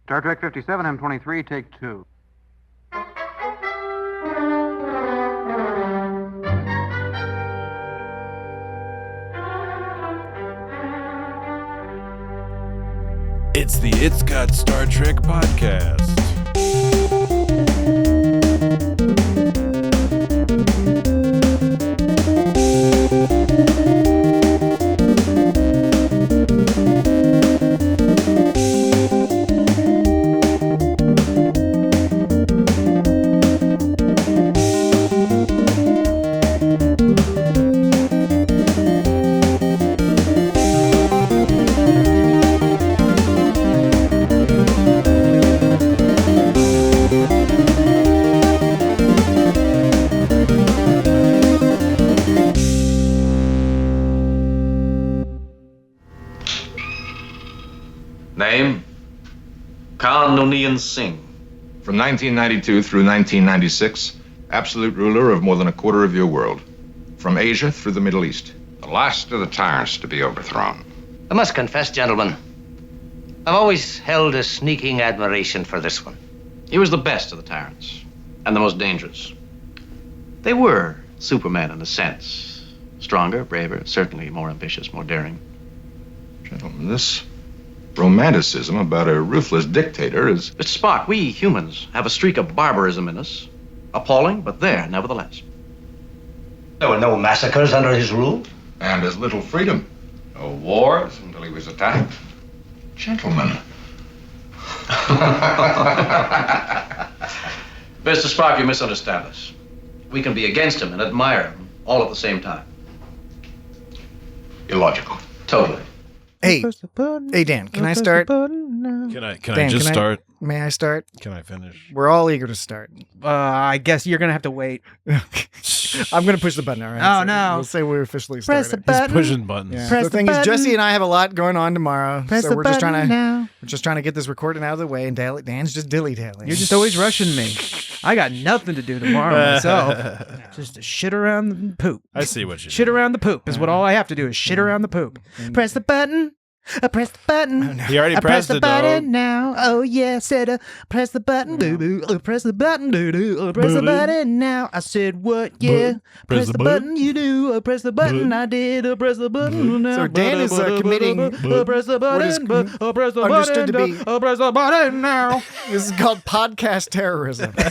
Star Trek 57, M23, take 2. It's the It's Got Star Trek podcast. Name? Khan Noonien Singh. From 1992 through 1996, absolute ruler of more than a quarter of your world. From Asia through the Middle East. The last of the tyrants to be overthrown. I must confess, gentlemen, I've always held a sneaking admiration for this one. He was the best of the tyrants, and the most dangerous. They were Superman in a sense. Stronger, braver, certainly more ambitious, more daring. Gentlemen, this romanticism about a ruthless dictator is... It's Spock. We humans have a streak of barbarism in us. Appalling, but there, nevertheless. There were no massacres under his rule. and as little freedom. No wars until he was attacked. Gentlemen. Mr. Spock, you misunderstand us. We can be against him and admire him all at the same time. Illogical. Totally. Hey, Dan, can I start? Can I Dan, just start? May I start? Can I finish? We're all eager to start. I guess you're gonna have to wait. I'm gonna push the button. All right. Oh, So no. We'll say we're officially Press started. the He's button. pushing buttons. Yeah. Press The the thing is, button. Jesse and I have a lot going on tomorrow, Press so the we're just trying button to now. get this recording out of the way, and Dan's just dilly-dallying. You're just always rushing me. I got nothing to do tomorrow myself. Just to shit around the poop. I see what you Shit did. around the poop is what all I have to do is shit around the poop. Press the button. Press the button. He already I press pressed the it, button dog. now. Oh yeah, said press the button, doo doo. Press the button, doo doo. Press the button now. I said what? Yeah. Press the button, you do. Press the button, I did. Press the button now. So Dan is committing Press the what is button. Press the understood to button. be- Press the button now. This is called podcast terrorism, right?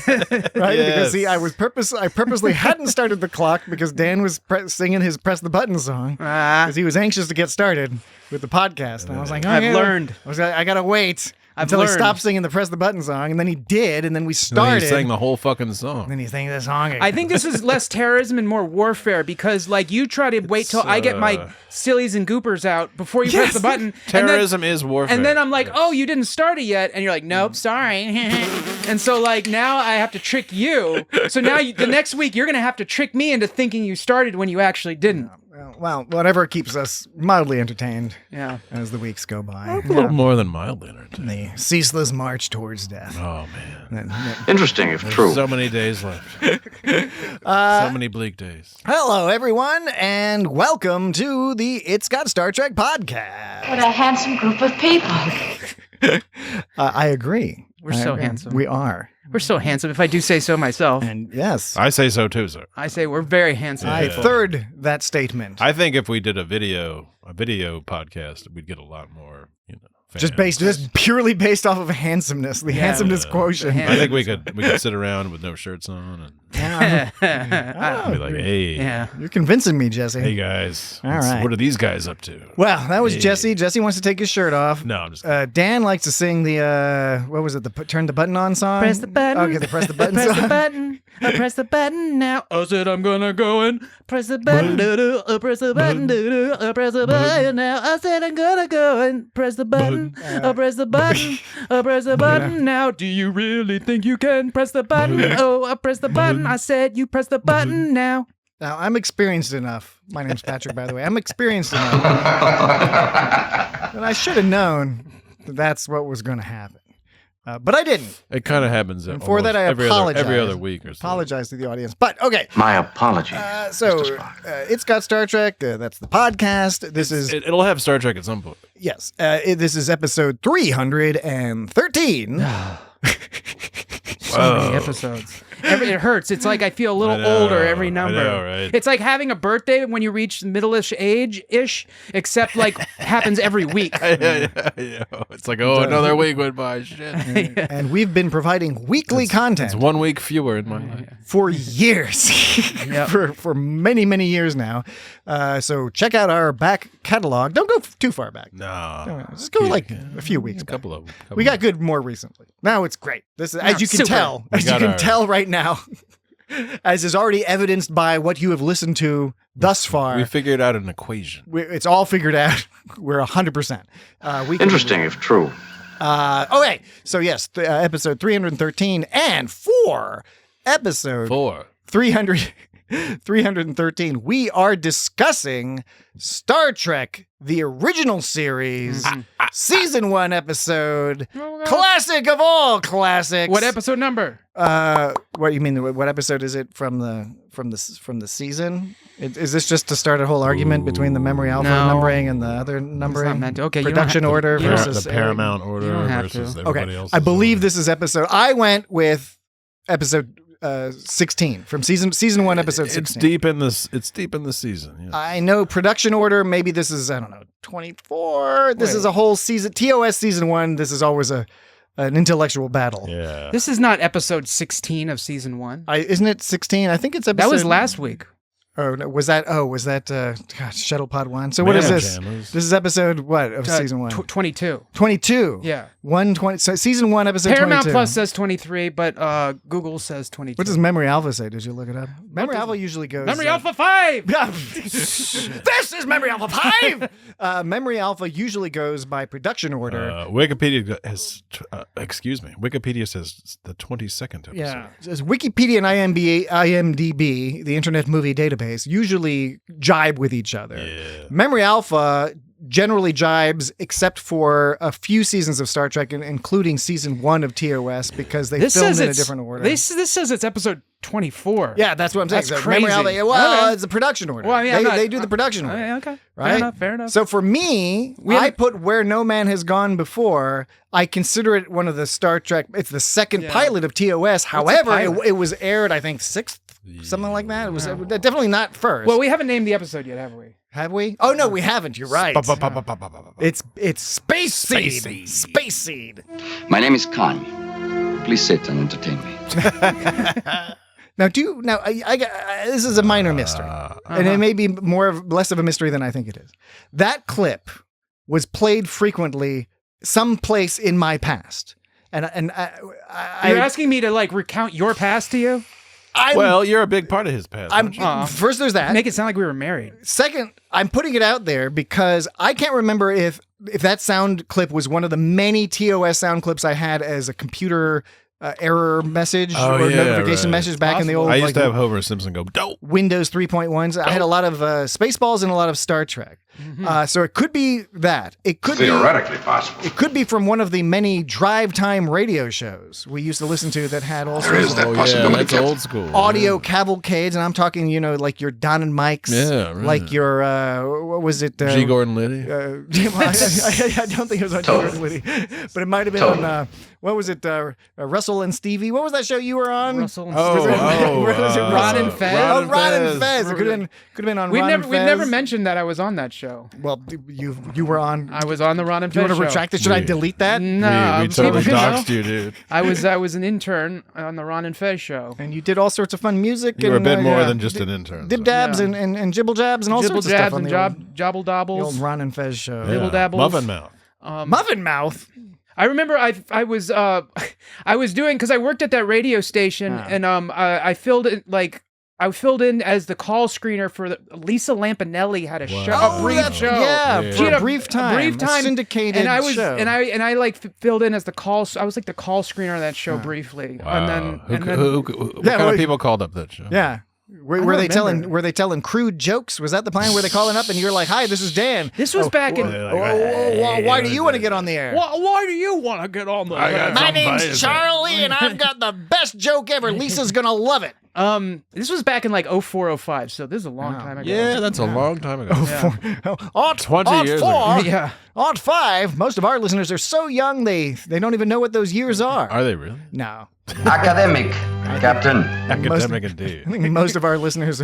Yes. Because see, I purposely hadn't started the clock because Dan was singing his "Press the Button" song because he was anxious to get started with the podcast, and I was like, I've learned. I gotta wait until learned. he stopped singing the "Press the Button" song, and then he did, and then we And then started. he sang the whole fucking and song. then he sang the song again. I think this is less terrorism and more warfare because, like, you try to wait till I get my sillies and goopers out before you press the button. Terrorism is warfare. And then I'm like, oh, you didn't start it yet. And you're like, nope, sorry. And so, like, now I have to trick you. So now the next week, you're going to have to trick me into thinking you started when you actually didn't. well, whatever keeps us mildly entertained Yeah. as the weeks go by. a little more than mildly entertaining. The ceaseless march towards death. Oh man, Interesting, if true. so many days left. So many bleak days. Hello, everyone, and welcome to the It's Got Star Trek podcast. What a handsome group of people. I agree. We're I so agree. handsome. We are. We're so handsome, if I do say so myself. And yes, I say so too, sir. I say we're very handsome. I Yeah. third that statement. I think if we did a video podcast, we'd get a lot more, fans. just purely based off of handsomeness, the handsomeness quotient. Yeah. I think we could sit around with no shirts on and be like, hey, Yeah. You're convincing me, Jesse. hey guys, All right. what are these guys up to? Well, that was Hey. Jesse. Jesse wants to take his shirt off. No, I'm just kidding. Dan likes to sing the what was it? The turn the button on song. Press the button. Okay, the press the button Press song. the button. Press the button now. I said I'm gonna go and press the button. Doo-doo. Press the button. Doo-doo. Press the button now. I said I'm gonna go and press the button. Press the button. Press the button now. Do you really think you can press the button? Oh, I press the button. I said you press the button now. Now, I'm experienced enough. My name's Patrick, by the way. I'm experienced enough. And I should have known that that's what was going to happen. But I didn't. It kind of happens. And for that, I every apologize. Every other week or so. Apologize to the audience. But okay. My apologies. It's got Star Trek. That's the podcast. This is It'll have Star Trek at some point. yes. This is episode 313. So many episodes. It hurts. It's like I feel a little older every number. I know, right? It's like having a birthday when you reach middle-ish age-ish, except like happens every week. Yeah. It's like, another week went by. Shit. And we've been providing weekly content. It's 1 week fewer in my life. For years. for many, many years now. So check out our back catalog. Don't go too far back. No. Just go like a few weeks back. Couple We got good more recently. Now it's great. This is, as you can super. tell, right now, as is already evidenced by what you have listened to thus far. We figured out an equation. It's all figured out. We're 100%. Interesting, if true. Okay. So yes, episode 313 and episode 313, we are discussing Star Trek, the original series, season 1 episode, classic of all classics. What episode number? What you mean? What episode is it from the season? Is this just to start a whole argument between the Memory Alpha numbering and the other numbering? It's not meant to. Okay, production order versus the Paramount order have versus to. everybody else. I believe this is episode. I went with episode 16 from season 1, episode 16. It's deep in this. It's deep in the season. Yeah. I know production order. Maybe this is 24. This is a whole season. TOS season 1. This is always an intellectual battle. Yeah. This is not episode 16 of season 1. Isn't it 16? I think it's episode. That was last week. Oh, no, was that Shuttle Pod 1? So what is this? Jammas. This is episode what of season 1? 22. 22. Yeah. 120. So season 1, episode Paramount 22. Plus says 23, but Google says 22. What does Memory Alpha say? Did you look it up? Memory Alpha usually goes. Memory Alpha 5! This is Memory Alpha 5! Memory Alpha usually goes by production order. Wikipedia has. Wikipedia says the 22nd episode. Yeah. It says Wikipedia and IMDb, the Internet Movie Database, usually jibe with each other. Yeah. Memory Alpha generally jibes, except for a few seasons of Star Trek, including season 1 of TOS, because they filmed in a different order. This says it's episode 24. Yeah, that's what I'm saying. That's So crazy. Memory Alpha, it's the production order. Well, yeah, they do the production order. Okay. Right? Fair enough. So for me, I put Where No Man Has Gone Before. I consider it one of the Star Trek. It's the second pilot of TOS. However, it was aired, I think, 6th, something like that. It was definitely not first. Well, we haven't named the episode yet, have we? Have we? Oh no, we haven't. You're right. It's Space Seed. Space Seed. My name is Khan. Please sit and entertain me. Now, this is a minor mystery, and it may be less of a mystery than I think it is. That clip was played frequently someplace in my past, and You're asking me to recount your past to you? Well, you're a big part of his past. First, there's that. Make it sound like we were married. Second, I'm putting it out there because I can't remember if that sound clip was one of the many TOS sound clips I had as a computer error message or notification message back in the old. I used to have Homer Simpson go dope. Windows 3.1s. I had a lot of Spaceballs and a lot of Star Trek. So it could be that. It could Theoretically possible. It could be from one of the many drive time radio shows we used to listen to that had all sorts of That's old school. audio cavalcades, and I'm talking, like your Don and Mike's, like your what was it? G. Gordon Liddy. I don't think it was on G. Gordon Liddy, but it might have been on what was it? Russell and Stevie. What was that show you were on? Russell and Stevie. Ron and Fez. Ron and Fez. It could have been on. We've Ron and Fez. never mentioned that I was on that show. Well, you were on. I was on the Ron and Do you Fez want to show. retract it? Should I delete that? No, we totally doxed you, dude. I was an intern on the Ron and Fez show. And you did all sorts of fun music. You were a and, bit more than just an intern. Dib dabs and jibble jabs and all sorts of stuff on and the old, jobble the old dobbles. Ron and Fez show. Dibble dabbles. Muffin Mouth. Muffin Mouth. I remember I was I was doing, because I worked at that radio station, and I filled in as the call screener for Lisa Lampanelli had a show, a brief show. Yeah, She for had a brief time. A syndicated and I was show. and I filled in as the call. I was like the call screener of that show briefly. Wow. And then What kind of people called up that show? Yeah. Were they telling crude jokes? Was that the plan? Were they calling up and you're like, "Hi, this is Dan." This was back in. Why do you want to get on the air? Why do you want to get on the air? My name's Charlie, and I've got the best joke ever. Lisa's gonna love it. This was back in like 0405, so this is a long time ago. Yeah, that's a long time ago. Odd 20 years ago. Yeah. Odd 5. Most of our listeners are so young they don't even know what those years are. Are they really? No. Academic, Captain. Academic indeed. I think most of our listeners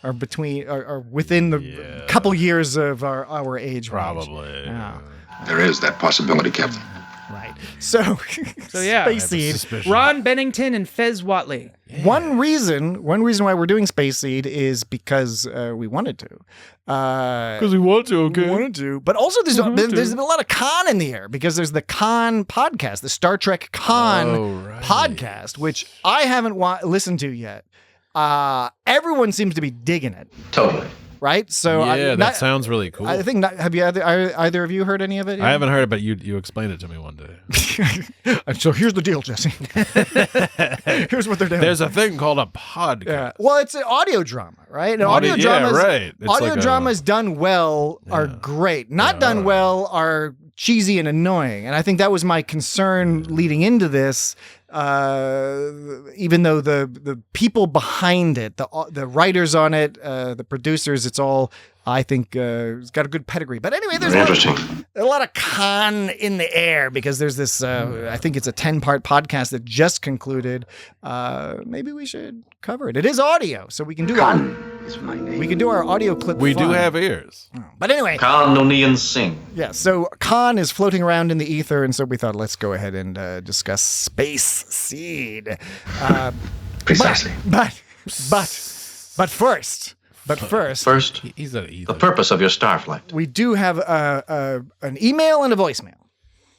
are within the couple years of our age Probably. range. Yeah. There is that possibility, Captain. Right. So yeah. Space Seed. Ron Bennington and Fez Watley. Yeah. One reason why we're doing Space Seed is because we wanted to. Because we want to, okay? We wanted to. But also there's a lot of Khan in the air because there's the Khan podcast, the Star Trek Khan podcast, which I haven't listened to yet. Everyone seems to be digging it. Totally. Right? So that sounds really cool. I think have you either of you heard any of it? I haven't heard it, but you explained it to me one day. So here's the deal, Jesse. Here's what they're doing. There's a thing called a podcast. Yeah. Well, it's an audio drama, right? And audio dramas, right. Audio dramas done well are great. Not done well are cheesy and annoying. And I think that was my concern leading into this. Even though the people behind it, the writers on it, the producers, it's all, I think, it's got a good pedigree. But anyway, there's a lot of Khan in the air because there's this, I think it's a 10-part podcast that just concluded. Maybe we should cover it. It is audio, so we can do we can do our audio clip. We do have ears. But anyway. Khan Noonien Singh. Yeah, so Khan is floating around in the ether, and so we thought, let's go ahead and discuss Space Seed. Precisely. But first, he's the purpose of your starflight. We do have an email and a voicemail.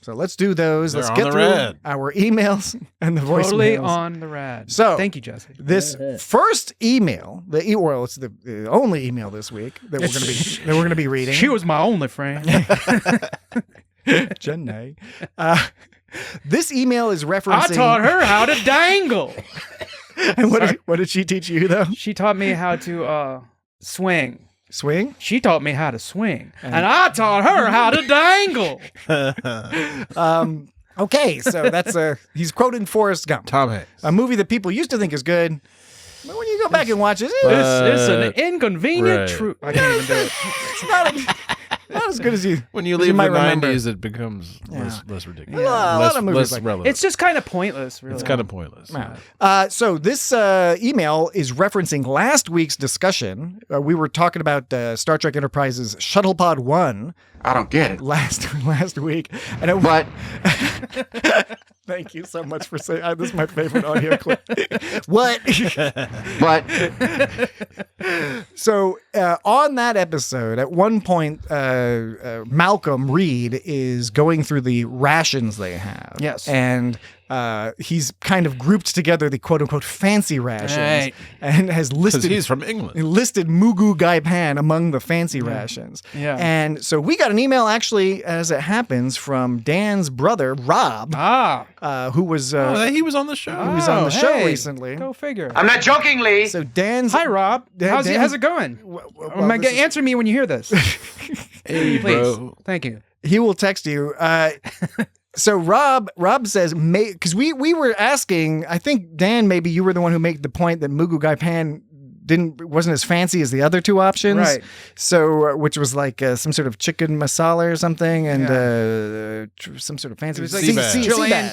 So let's do those. Let's get through our emails and the voicemails. Totally on the rad. So thank you, Jesse. This first email, it's the only email this week that we're going to be reading. She was my only friend. Jenny. This email is referencing. I taught her how to dangle. And what did she teach you though? She taught me how to swing. Swing? She taught me how to swing. And I taught her how to dangle. Okay, so that's he's quoting Forrest Gump. Tom Hanks. A movie that people used to think is good. But when you go back and watch it, it's an inconvenient truth. I can't even do it. It's not as good as you. When you leave the 90s, it becomes less ridiculous. Yeah. A lot of movies less like relevant. It's just kind of pointless, really. It's kind of pointless. Yeah. So this email is referencing last week's discussion. We were talking about Star Trek Enterprise's Shuttlepod 1. I don't get it. Last week. And But thank you so much for saying this is my favorite audio clip. What? But so on that episode, at one point, Malcolm Reed is going through the rations they have. Yes. And he's kind of grouped together the quote-unquote fancy rations and has listed... Because he's from England. Listed Mugu Gai Pan among the fancy rations. Yeah. And so we got an email, actually, as it happens, from Dan's brother, Rob, who was... he was on the show. He was on the show recently. Go figure. I'm not joking, Lee. So Dan's... Hi, Rob. How's it going? Answer me when you hear this. Hey, please. bro. Thank you. He will text you. So Rob says, because we were asking, I think, Dan, maybe you were the one who made the point that Mugu Gai Pan wasn't as fancy as the other two options. Right. So, which was like some sort of chicken masala or something, and some sort of fancy. It was like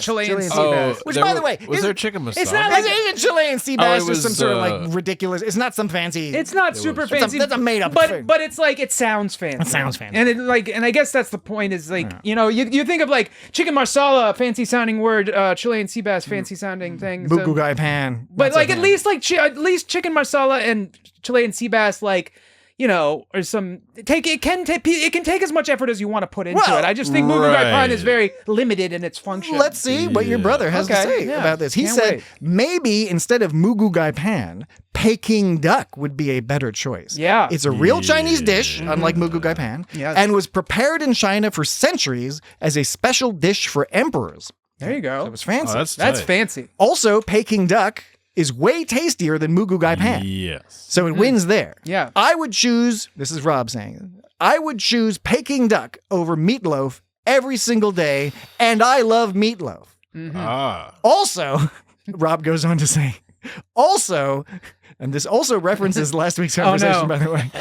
Chilean sea bass. Which, by the way, was there chicken masala? It's not like isn't Chilean sea bass. it Just some was, sort of like ridiculous. It's not some fancy. It's not super fancy. That's a made up thing. But it's like it sounds fancy. It sounds fancy. And I guess that's the point. Is like you think of like chicken marsala, fancy sounding word, Chilean sea bass, fancy sounding thing. Mugu Gai Pan. But like at least chicken marsala and Chilean sea bass, like, or some it can take as much effort as you want to put into it. I just think Mugu Gai Pan is very limited in its function. Let's see what your brother has to say about this. He said maybe instead of Mugu Gai Pan, Peking duck would be a better choice. Yeah. It's a real Chinese dish, unlike Mugu Gai Pan, and was prepared in China for centuries as a special dish for emperors. There you go. So it was fancy. Oh, that's fancy. Also, Peking duck is way tastier than Moo Goo Gai Pan. Yes. So it wins there. Yeah. I would choose, this is Rob saying, I would choose Peking duck over meatloaf every single day, and I love meatloaf. Also, Rob goes on to say, also, and this also references last week's conversation, by the way.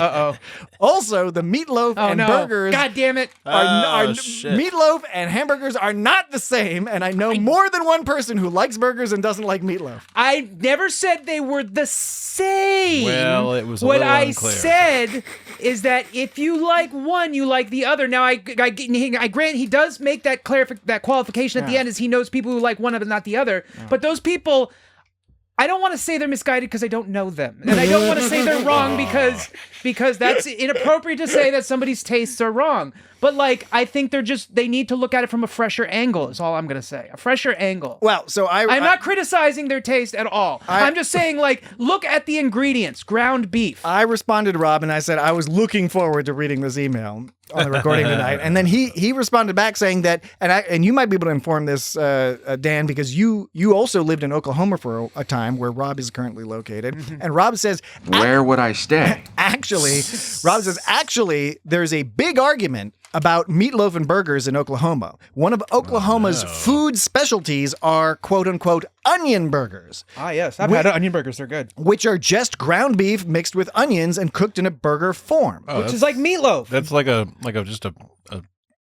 Also, the meatloaf and burgers. God damn it. Meatloaf and hamburgers are not the same, and I know more than one person who likes burgers and doesn't like meatloaf. I never said they were the same. Well, it was a what little I unclear. said is that if you like one, you like the other. Now, I grant he does make that qualification at the end, is he knows people who like one but not the other. But those people, I don't want to say they're misguided because I don't know them. And I don't want to say they're wrong because that's inappropriate to say that somebody's tastes are wrong. But like, I think they need to look at it from a fresher angle is all I'm going to say. A fresher angle. Well, so I'm not criticizing their taste at all. I'm just saying, like, look at the ingredients. Ground beef. I responded to Rob and I said I was looking forward to reading this email on the recording tonight. And then he responded back saying that, and you might be able to inform this, Dan, because you also lived in Oklahoma for a time where Rob is currently located. And Rob says, Where would I stay? Rob says, actually, there's a big argument about meatloaf and burgers in Oklahoma. One of Oklahoma's food specialties are quote unquote onion burgers. Ah, yes. I've had onion burgers. They're good. Which are just ground beef mixed with onions and cooked in a burger form. Which is like meatloaf. That's like just a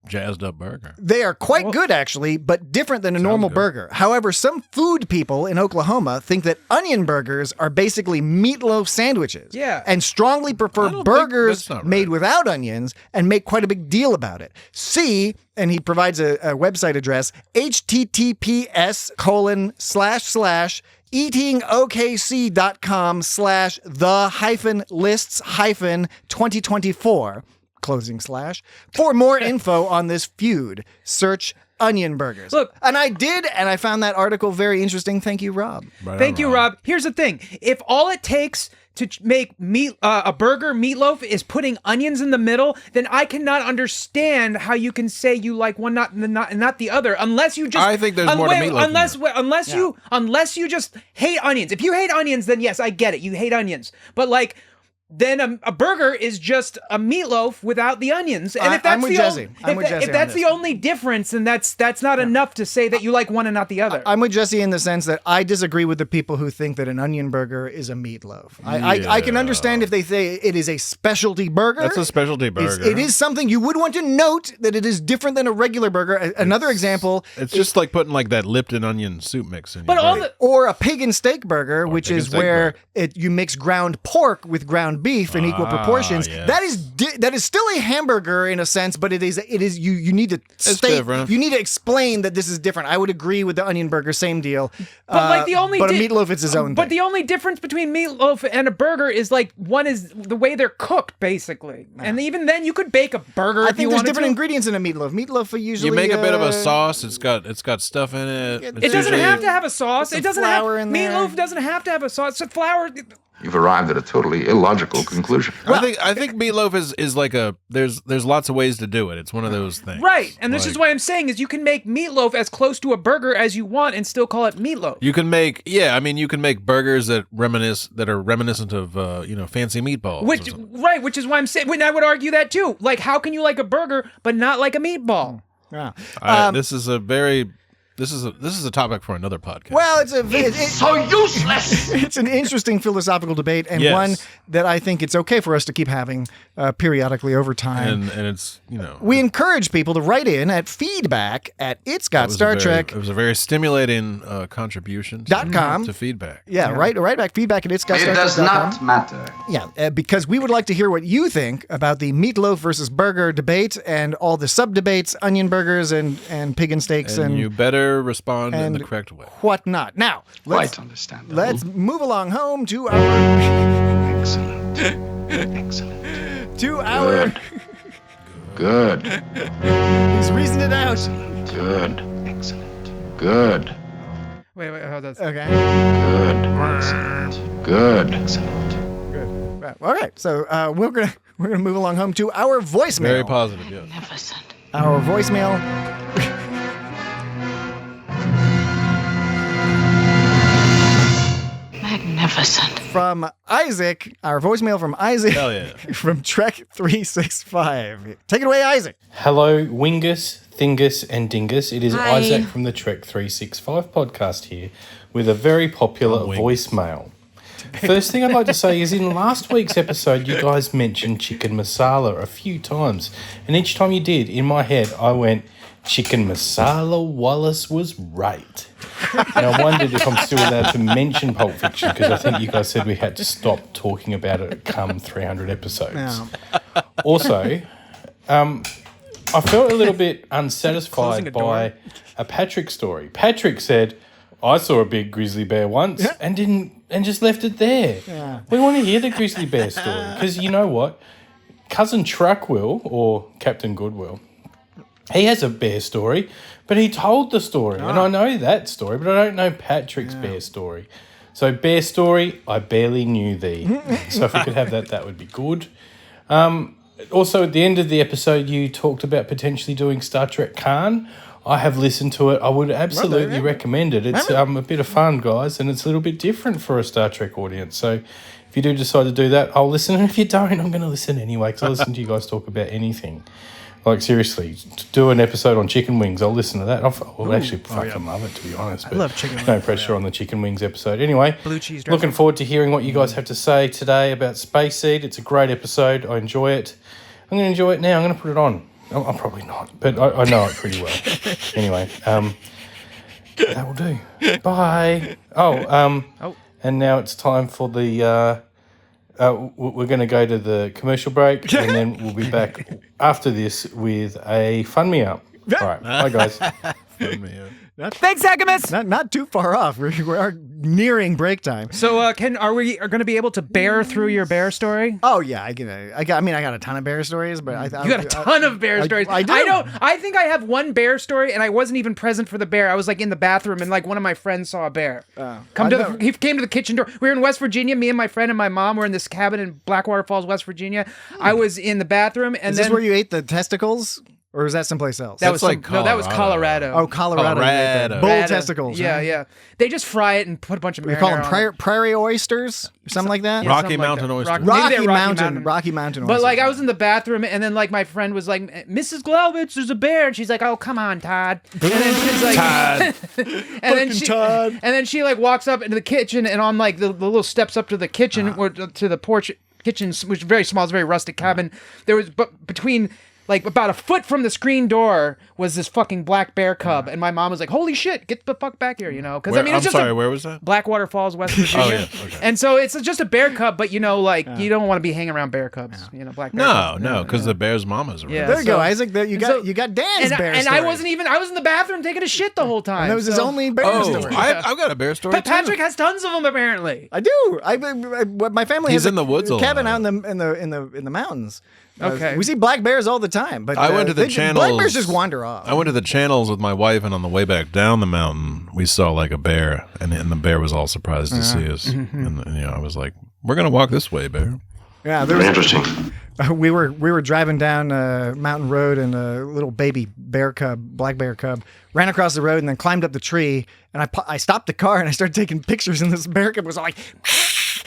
jazzed up burger. They are quite good, actually, but different than a normal burger. However, some food people in Oklahoma think that onion burgers are basically meatloaf sandwiches. Yeah. And strongly prefer burgers made without onions and make quite a big deal about it. See, and he provides a website address, https://eatingokc.com/the-lists-2024. For more info on this feud, search onion burgers. Look, and I found that article very interesting. Thank you, Rob. Thank you, Rob. Here's the thing. If all it takes to make a burger meatloaf is putting onions in the middle, then I cannot understand how you can say you like one not the other, unless you just. I think there's more to meatloaf. Unless you just hate onions. If you hate onions, then yes, I get it. You hate onions, but like. Then a burger is just a meatloaf without the onions. And if that's if that's the only difference, then that's not enough to say that you like one and not the other. I'm with Jesse in the sense that I disagree with the people who think that an onion burger is a meatloaf. I can understand if they say it is a specialty burger. That's a specialty burger. It is something you would want to note that it is different than a regular burger. Another example. It's just like putting like that Lipton onion soup mix in. Or a pig and steak burger, which is where you mix ground pork with ground beef in equal proportions. Yes. That is still a hamburger in a sense, but it is you need to state, you need to explain that this is different. I would agree with the onion burger, same deal. But a meatloaf is its own thing. But the only difference between meatloaf and a burger is like one is the way they're cooked, basically. And even then, you could bake a burger. I think there's different ingredients in a meatloaf. Meatloaf are usually you make a bit of a sauce. It's got stuff in it. It doesn't have to have a sauce. It doesn't have meatloaf doesn't have to have a sauce. It's flour. You've arrived at a totally illogical conclusion. I think meatloaf is like there's lots of ways to do it. It's one of those things. Right. And this is what I'm saying is you can make meatloaf as close to a burger as you want and still call it meatloaf. You can make you can make burgers that are reminiscent of fancy meatballs. Which is why I'm saying I would argue that too. Like how can you like a burger but not like a meatball? Yeah. This is a topic for another podcast. Well, it's so useless. It's an interesting philosophical debate and one that I think it's okay for us to keep having periodically over time. And it's we encourage people to write in at feedback@itsgotstartrek. It was a very stimulating contribution .com to feedback. Yeah, write back feedback@itsgotstartrek.com. It does not matter. Yeah, because we would like to hear what you think about the meatloaf versus burger debate and all the sub debates, onion burgers and pig and steaks and you better respond in the correct way. Whatnot. Now, Quite understandable. Let's move along home to our Excellent. Excellent. to our Good. He's reasoned it out. Good. Excellent. Good. Wait, how does Okay. Good. Excellent. Good. Excellent. Good. Right. All right. So we're gonna move along home to our voicemail. Very positive, yes. Magnificent. Our voicemail. from Isaac, our voicemail from Isaac. Hell yeah. From Trek 365. Take it away, Isaac. Hello, Wingus, Thingus, and Dingus. It is Hi. Isaac from the Trek 365 podcast here with a very popular voicemail. First thing I'd like to say is in last week's episode, you guys mentioned chicken masala a few times. And each time you did, in my head, I went, chicken masala Wallace was right. And I wondered if I'm still allowed to mention Pulp Fiction because I think you guys said we had to stop talking about it come 300 episodes. No. Also, I felt a little bit unsatisfied by a Patrick story. Patrick said, I saw a big grizzly bear once and just left it there. Yeah. We want to hear the grizzly bear story because you know what? Cousin Truckwill, or Captain Goodwill, he has a bear story, but he told the story. And I know that story, but I don't know Patrick's bear story. So bear story, I barely knew thee. So if we could have that, that would be good. Also, at the end of the episode, you talked about potentially doing Star Trek Khan. I have listened to it. I would absolutely recommend it. It's a bit of fun, guys, and it's a little bit different for a Star Trek audience. So if you do decide to do that, I'll listen. And if you don't, I'm going to listen anyway because I listen to you guys talk about anything. Like, seriously, to do an episode on chicken wings, I'll listen to that. I'll actually fucking love it, to be honest. But I love chicken wings. No pressure on the chicken wings episode. Anyway, Blue cheese dressing. looking forward to hearing what you guys have to say today about Space Seed. It's a great episode. I enjoy it. I'm going to enjoy it now. I'm going to put it on. I'm probably not, but I know it pretty well. Anyway, that will do. Bye. And now it's time for the... we're going to go to the commercial break, and then we'll be back after this with a Fun Me Up. All right. Bye, guys. Fun me up. Thanks, Agamus. Not too far off. We are nearing break time. So, are we going to be able to bear through your bear story? Oh yeah, I got a ton of bear stories, but You got a ton of bear stories. I do. I think I have one bear story, and I wasn't even present for the bear. I was like in the bathroom, and like one of my friends saw a bear. He came to the kitchen door. We were in West Virginia. Me and my friend and my mom were in this cabin in Blackwater Falls, West Virginia. I was in the bathroom, and Is this where you ate the testicles? Or is that someplace else? That was Colorado. Oh, Colorado. Bull testicles. Yeah. They just fry it and put a bunch of We marinara call them on it. prairie oysters or something like that? Yeah, Rocky something like Mountain that. oysters. Maybe they're Rocky Mountain oysters. But like I was in the bathroom and then like my friend was like, Mrs. Glovitz, there's a bear. And she's like, oh, come on, Todd. And then she's like, Todd. and then she like walks up into the kitchen and on like the little steps up to the kitchen or to the porch kitchen, which is very small, it's a very rustic cabin. There was between like about a foot from the screen door was this fucking black bear cub, and my mom was like, "Holy shit, get the fuck back here!" You know, because I mean, it's just where was that? Blackwater Falls, West Virginia. Oh yeah, okay. And so it's just a bear cub, but you know, like you don't want to be hanging around bear cubs, you know, black bear cubs. No, because the bear's mama's around. Yeah. There you go, Isaac. You got Dan's bear and story. I wasn't even. I was in the bathroom taking a shit the whole time. And that was his only bear story. I've got a bear story But too. Patrick has tons of them apparently. I do. My family He's has in the woods a cabin lot. out in the mountains. Okay. We see black bears all the time, but I went to the channels. Black bears just wander off. I went to the channels with my wife, and on the way back down the mountain, we saw like a bear, and the bear was all surprised to see us. And I was like, "We're gonna walk this way, bear." Yeah, Very interesting. We were driving down Mountain Road, and a little baby bear cub, black bear cub, ran across the road and then climbed up the tree. And I stopped the car and I started taking pictures, and this bear cub was all like.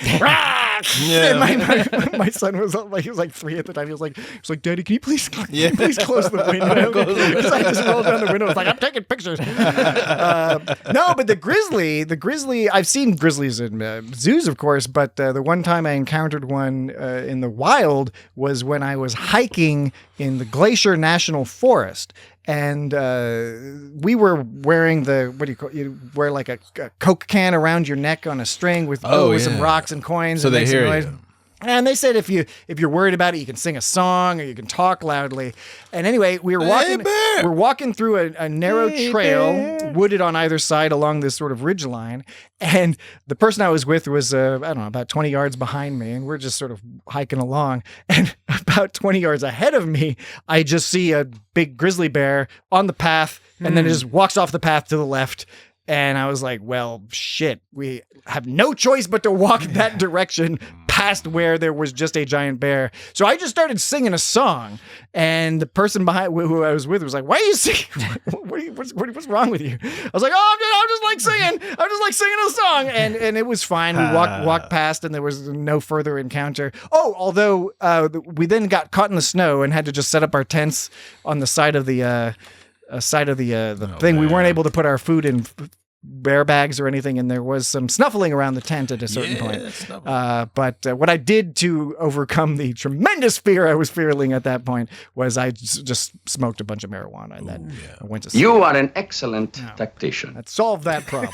Yeah. And my son was like, he was like 3 at the time. He was like, Daddy, can you please close the window? Because I just rolled down the window. I was like, I'm taking pictures. No, but the grizzly, I've seen grizzlies in zoos, of course, but the one time I encountered one in the wild was when I was hiking in the Glacier National Forest. And we were wearing you wear like a Coke can around your neck on a string with some rocks and coins. So and they hear you. And they said if you're worried about it, you can sing a song or you can talk loudly. And anyway, we were walking through a narrow trail, wooded on either side along this sort of ridge line. And the person I was with was, about 20 yards behind me. And we're just sort of hiking along. And about 20 yards ahead of me, I just see a big grizzly bear on the path. And then it just walks off the path to the left. And I was like, well, shit, we have no choice but to walk that direction past where there was just a giant bear. So I just started singing a song, and the person behind who I was with was like, why are you singing? What's wrong with you? I was like, I'm just like singing. I'm just like singing a song. And it was fine. We walked past, and there was no further encounter. Oh, although we then got caught in the snow and had to just set up our tents on the side of the thing. We weren't able to put our food in bear bags or anything, and there was some snuffling around the tent at a certain point. But what I did to overcome the tremendous fear I was feeling at that point was I just smoked a bunch of marijuana, and then I went to sleep. You are an excellent tactician. That solved that problem.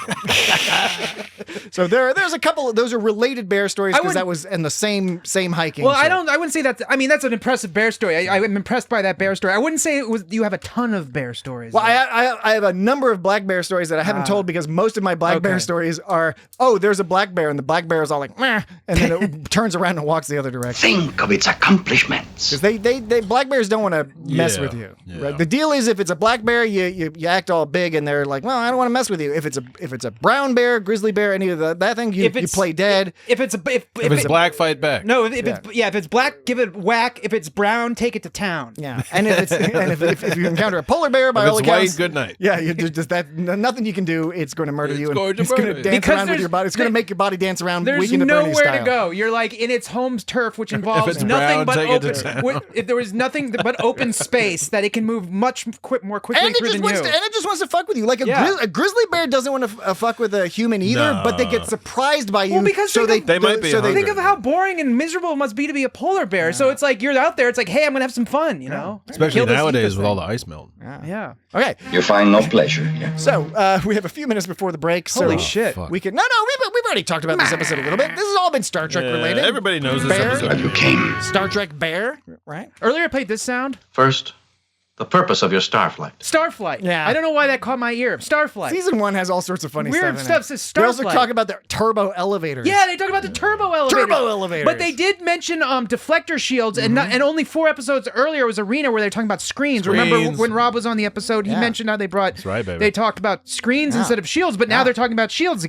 So there's a couple of those are related bear stories because that was in the same hiking. Well, I wouldn't say that. I mean, that's an impressive bear story. I'm impressed by that bear story. I wouldn't say it was. You have a ton of bear stories. Well, I have a number of black bear stories that I haven't told because most of my black bear stories are, there's a black bear, and the black bear is all like, meh, and then it turns around and walks the other direction. Think of its accomplishments. Because they black bears don't want to mess with you. Yeah. Right? The deal is, if it's a black bear, you act all big, and they're like, well, I don't want to mess with you. If it's a brown bear, grizzly bear, any of that thing, you play dead. If it's black, fight back. No, if it's black, give it whack. If it's brown, take it to town. Yeah, and if you encounter a polar bear, by all accounts, white, good night. Yeah, you just that nothing you can do. It's going to murder you. It's going to dance because around with your body. It's going to make your body dance around. There's nowhere to go. You're like in its home turf, which involves nothing but open. If there was nothing but open space, that it can move much more quickly through than you. And it just wants to fuck with you. Like a grizzly bear doesn't want to fuck with a human either, but they get surprised by you. Well, because they might be. Think of how boring and miserable it must be to be a polar bear. Yeah. So it's like you're out there. It's like, hey, I'm gonna have some fun, you know. Especially nowadays with all the ice melt. Yeah. Okay. You find no pleasure. Yeah. So we have a few minutes before the break. So holy shit. We can we've already talked about this episode a little bit. This has all been Star Trek related. Everybody knows this Bear. episode. You came. Star Trek Bear, right? Earlier I played this sound. First, the purpose of your starflight. Starflight. Yeah. I don't know why that caught my ear. Starflight. Season 1 has all sorts of funny Weird stuff. Says Starflight. They also talk about the turbo elevators. Yeah, they talk about the turbo elevators. But they did mention deflector shields, and only 4 episodes earlier was Arena where they were talking about screens. Remember when Rob was on the episode, he mentioned how they brought. That's right, baby. They talked about screens instead of shields, but now they're talking about shields.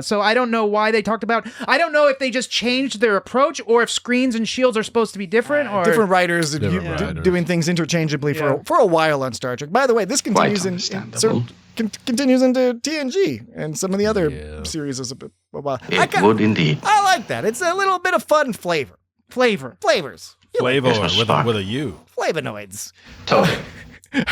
So I don't know why they talked about. I don't know if they just changed their approach or if screens and shields are supposed to be different. Or different writers doing things interchangeably for a while on Star Trek. By the way, this continues continues into TNG and some of the other series as a while. It would indeed. I like that. It's a little bit of fun flavor. Flavors. Flavor with a U. Flavonoids. Totally.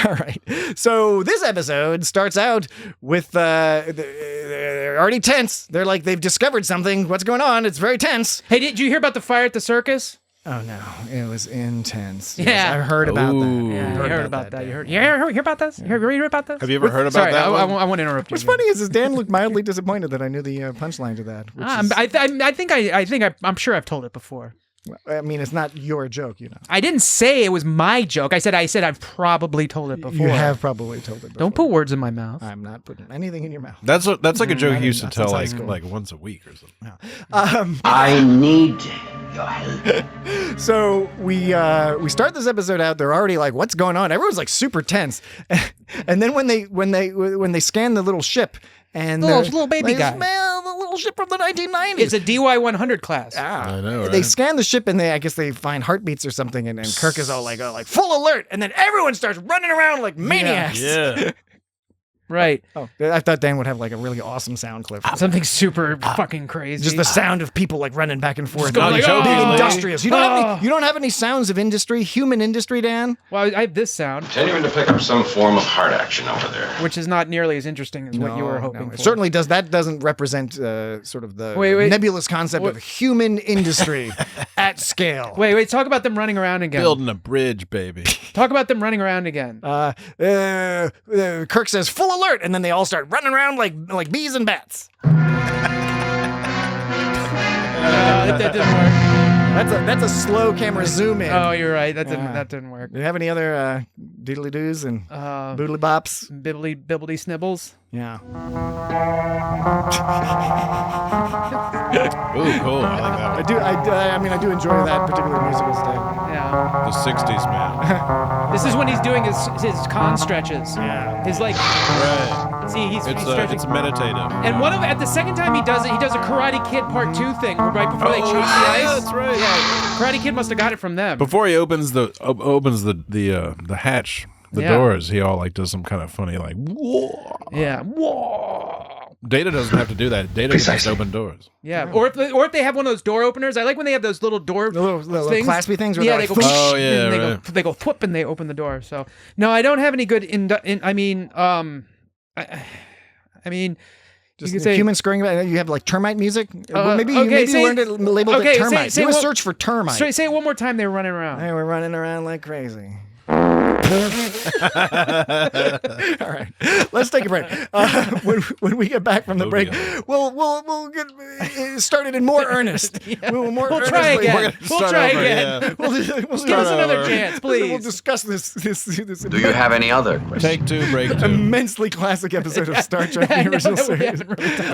All right. So this episode starts out with they're already tense. They're like, they've discovered something. What's going on? It's very tense. Hey, did you hear about the fire at the circus? Oh no, it was intense. Yeah, yes, I heard about that. Yeah, I heard about that. You heard about this? You heard about this? Have you ever heard about that? I won't interrupt you. What's funny is Dan looked mildly disappointed that I knew the punchline to that. I'm sure I've told it before. I mean, it's not your joke, you know. I didn't say it was my joke. I said I've probably told it before. You have probably told it before. Don't put words in my mouth. I'm not putting anything in your mouth. That's like a joke you used to tell like once a week or something. No. I need your help. So we start this episode out. They're already like, "What's going on?" Everyone's like super tense, and then when they scan the little ship. And the little baby guy. The little ship from the 1990s. It's a DY-100 class. I know, right? They scan the ship and I guess they find heartbeats or something. And Kirk is all like full alert. And then everyone starts running around like maniacs. Yeah. Right. Oh, I thought Dan would have like a really awesome sound clip. Something super fucking crazy. Just the sound of people like running back and forth. Being industrious. You don't have any sounds of industry, human industry, Dan? Well, I have this sound. Continuing to pick up some form of heart action over there. Which is not nearly as interesting as what you were hoping for. It certainly does. That doesn't represent sort of the nebulous concept of human industry at scale. Wait. Talk about them running around again. Building a bridge, baby. Talk about them running around again. Kirk says, full alert, and then they all start running around like bees and bats. That didn't work. That's a slow camera zoom in. Oh, you're right. That didn't work. Do you have any other doodly doos and boodly bops? Bibbly snibbles. Yeah. Ooh, cool. I like that one. I do enjoy that particular musical style. Yeah. The 60s, man. This is when he's doing his con stretches. Yeah. His like. Right. See, he's stretching. It's meditative. And at the second time he does it, he does a Karate Kid Part 2 thing, right before they change the ice. That's right. Yeah, Karate Kid must have got it from them. Before he opens the hatch, the doors, he all like does some kind of funny like whoa. Yeah, whoa. Data doesn't have to do that. Data can just open doors. Yeah, or if they have one of those door openers. I like when they have those little door little things. claspy things. Where Yeah, they they go. go. Oh, yeah, and right. they go whoop and they open the door. So no, I don't have any good. I mean. Just you could say human scurrying. You have like termite music. Maybe you learned it labeled okay, it termite. say Do a search for termite. Say it one more time. They were running around. They were running around like crazy. All right, let's take a break. When we get back from the break, we'll get started in more earnest. Yeah. We'll try again. We'll try again. Yeah. We'll Give us another chance, please. We'll discuss this. Do you have any other questions? Take 2, break 2. Immensely classic episode of Star Trek: The Original Series,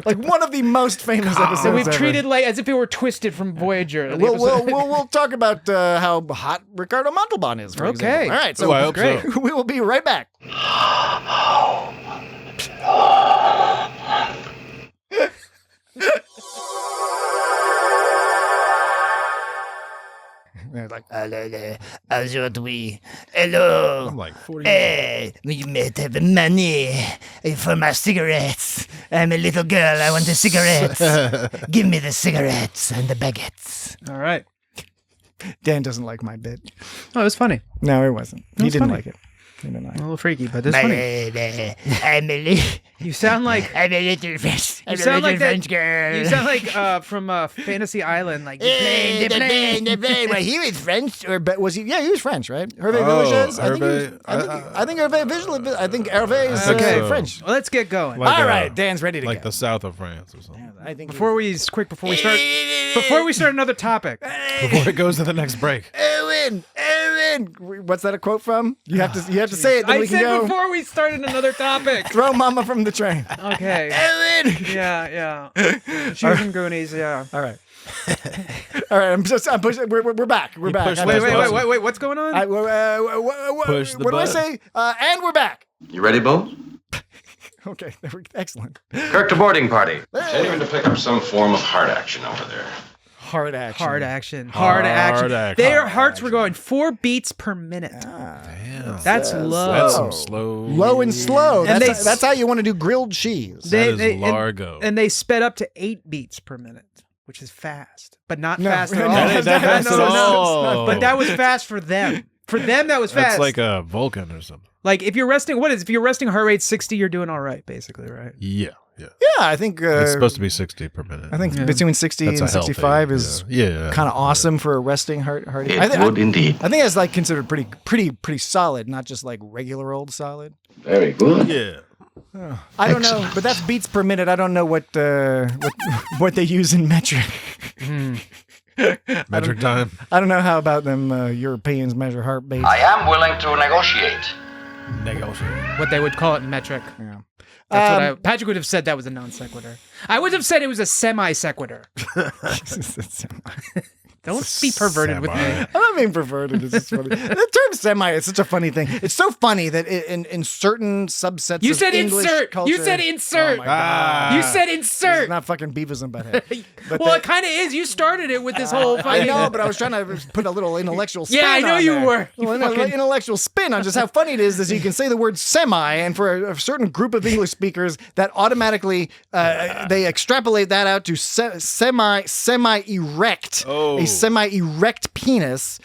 like one of the most famous episodes. And we've ever. treated like as if it were twisted from Voyager. We'll talk about how hot Ricardo Montalban is. For example. All right, so I hope great. so. We will be right back. They're like, Aujourd'hui, hello. I'm like 40. We might have money for my cigarettes. I'm a little girl. I want the cigarettes. Give me the cigarettes and the baguettes. All right. Dan doesn't like my bit. Oh, it was funny. No, it wasn't. He was didn't funny. like it. He didn't like A it. little freaky, but it's funny. I'm a little. You sound like I'm a little French. I'm you sound a little like that. French girl. You sound like from Fantasy Island, like the plane. The plane. Well, he was French, But was he? Yeah, he was French, right? Hervé Villagez. I think Hervé Villagez. I think Hervé is Okay. French. Well, let's get going. Like, All right, Dan's ready to like go. the south of France or something. I think Before we start another topic. Before it goes to the next break. Erwin. What's that a quote from? You have to say it. Then I we can said go. before we started another topic. Throw Mama from the train. Okay. Erwin. Yeah. She was in Goonies. Yeah. All right. All right. I'm pushing. We're back. We're back. pushed Wait. What's going on? Push the what do I button. say? And we're back. You ready, Bo? Okay. Excellent. Kirk to boarding party. Continuing to pick up some form of heart action over there. Hard action. Hard action. action. Their hearts were going 4 beats per minute. Damn. That's low. That's some slow. Low and slow. And That's how you want to do grilled cheese. That is Largo. And they sped up to 8 beats per minute, which is fast, but not No, fast at no, all. That ain't that fast at all. But that was fast for them. For them, that was fast. That's like a Vulcan or something. Like if you're resting heart rate 60, you're doing all right, basically, right? Yeah. Yeah, I think It's supposed to be 60 per minute. I think between 60 That's a and healthy, 65 is yeah. kind of awesome for a resting heart. It would indeed. I think that's like considered pretty solid, not just like regular old solid. Very good. Yeah. I don't know, but that's beats per minute. I don't know what they use in metric. Metric time. I don't know how about them Europeans measure heartbeats. I am willing to negotiate. What they would call it metric. Yeah. That's what Patrick would have said that was a non sequitur. I would have said it was a semi sequitur. Don't be perverted with me. I'm not being perverted. It's just funny. The term semi is such a funny thing. It's so funny that in certain subsets You of said English insert. culture, You said insert. Oh my God. You said This is insert. not fucking Beavis and Butthead. But Well, it kind of is. You started it with this whole I fucking... know, but I was trying to put a little intellectual spin Yeah, I know on you there. were. You Well, fucking- intellectual spin on just how funny it is that you can say the word semi, and for a certain group of English speakers, that automatically they extrapolate that out to semi-erect, a semi-erect penis.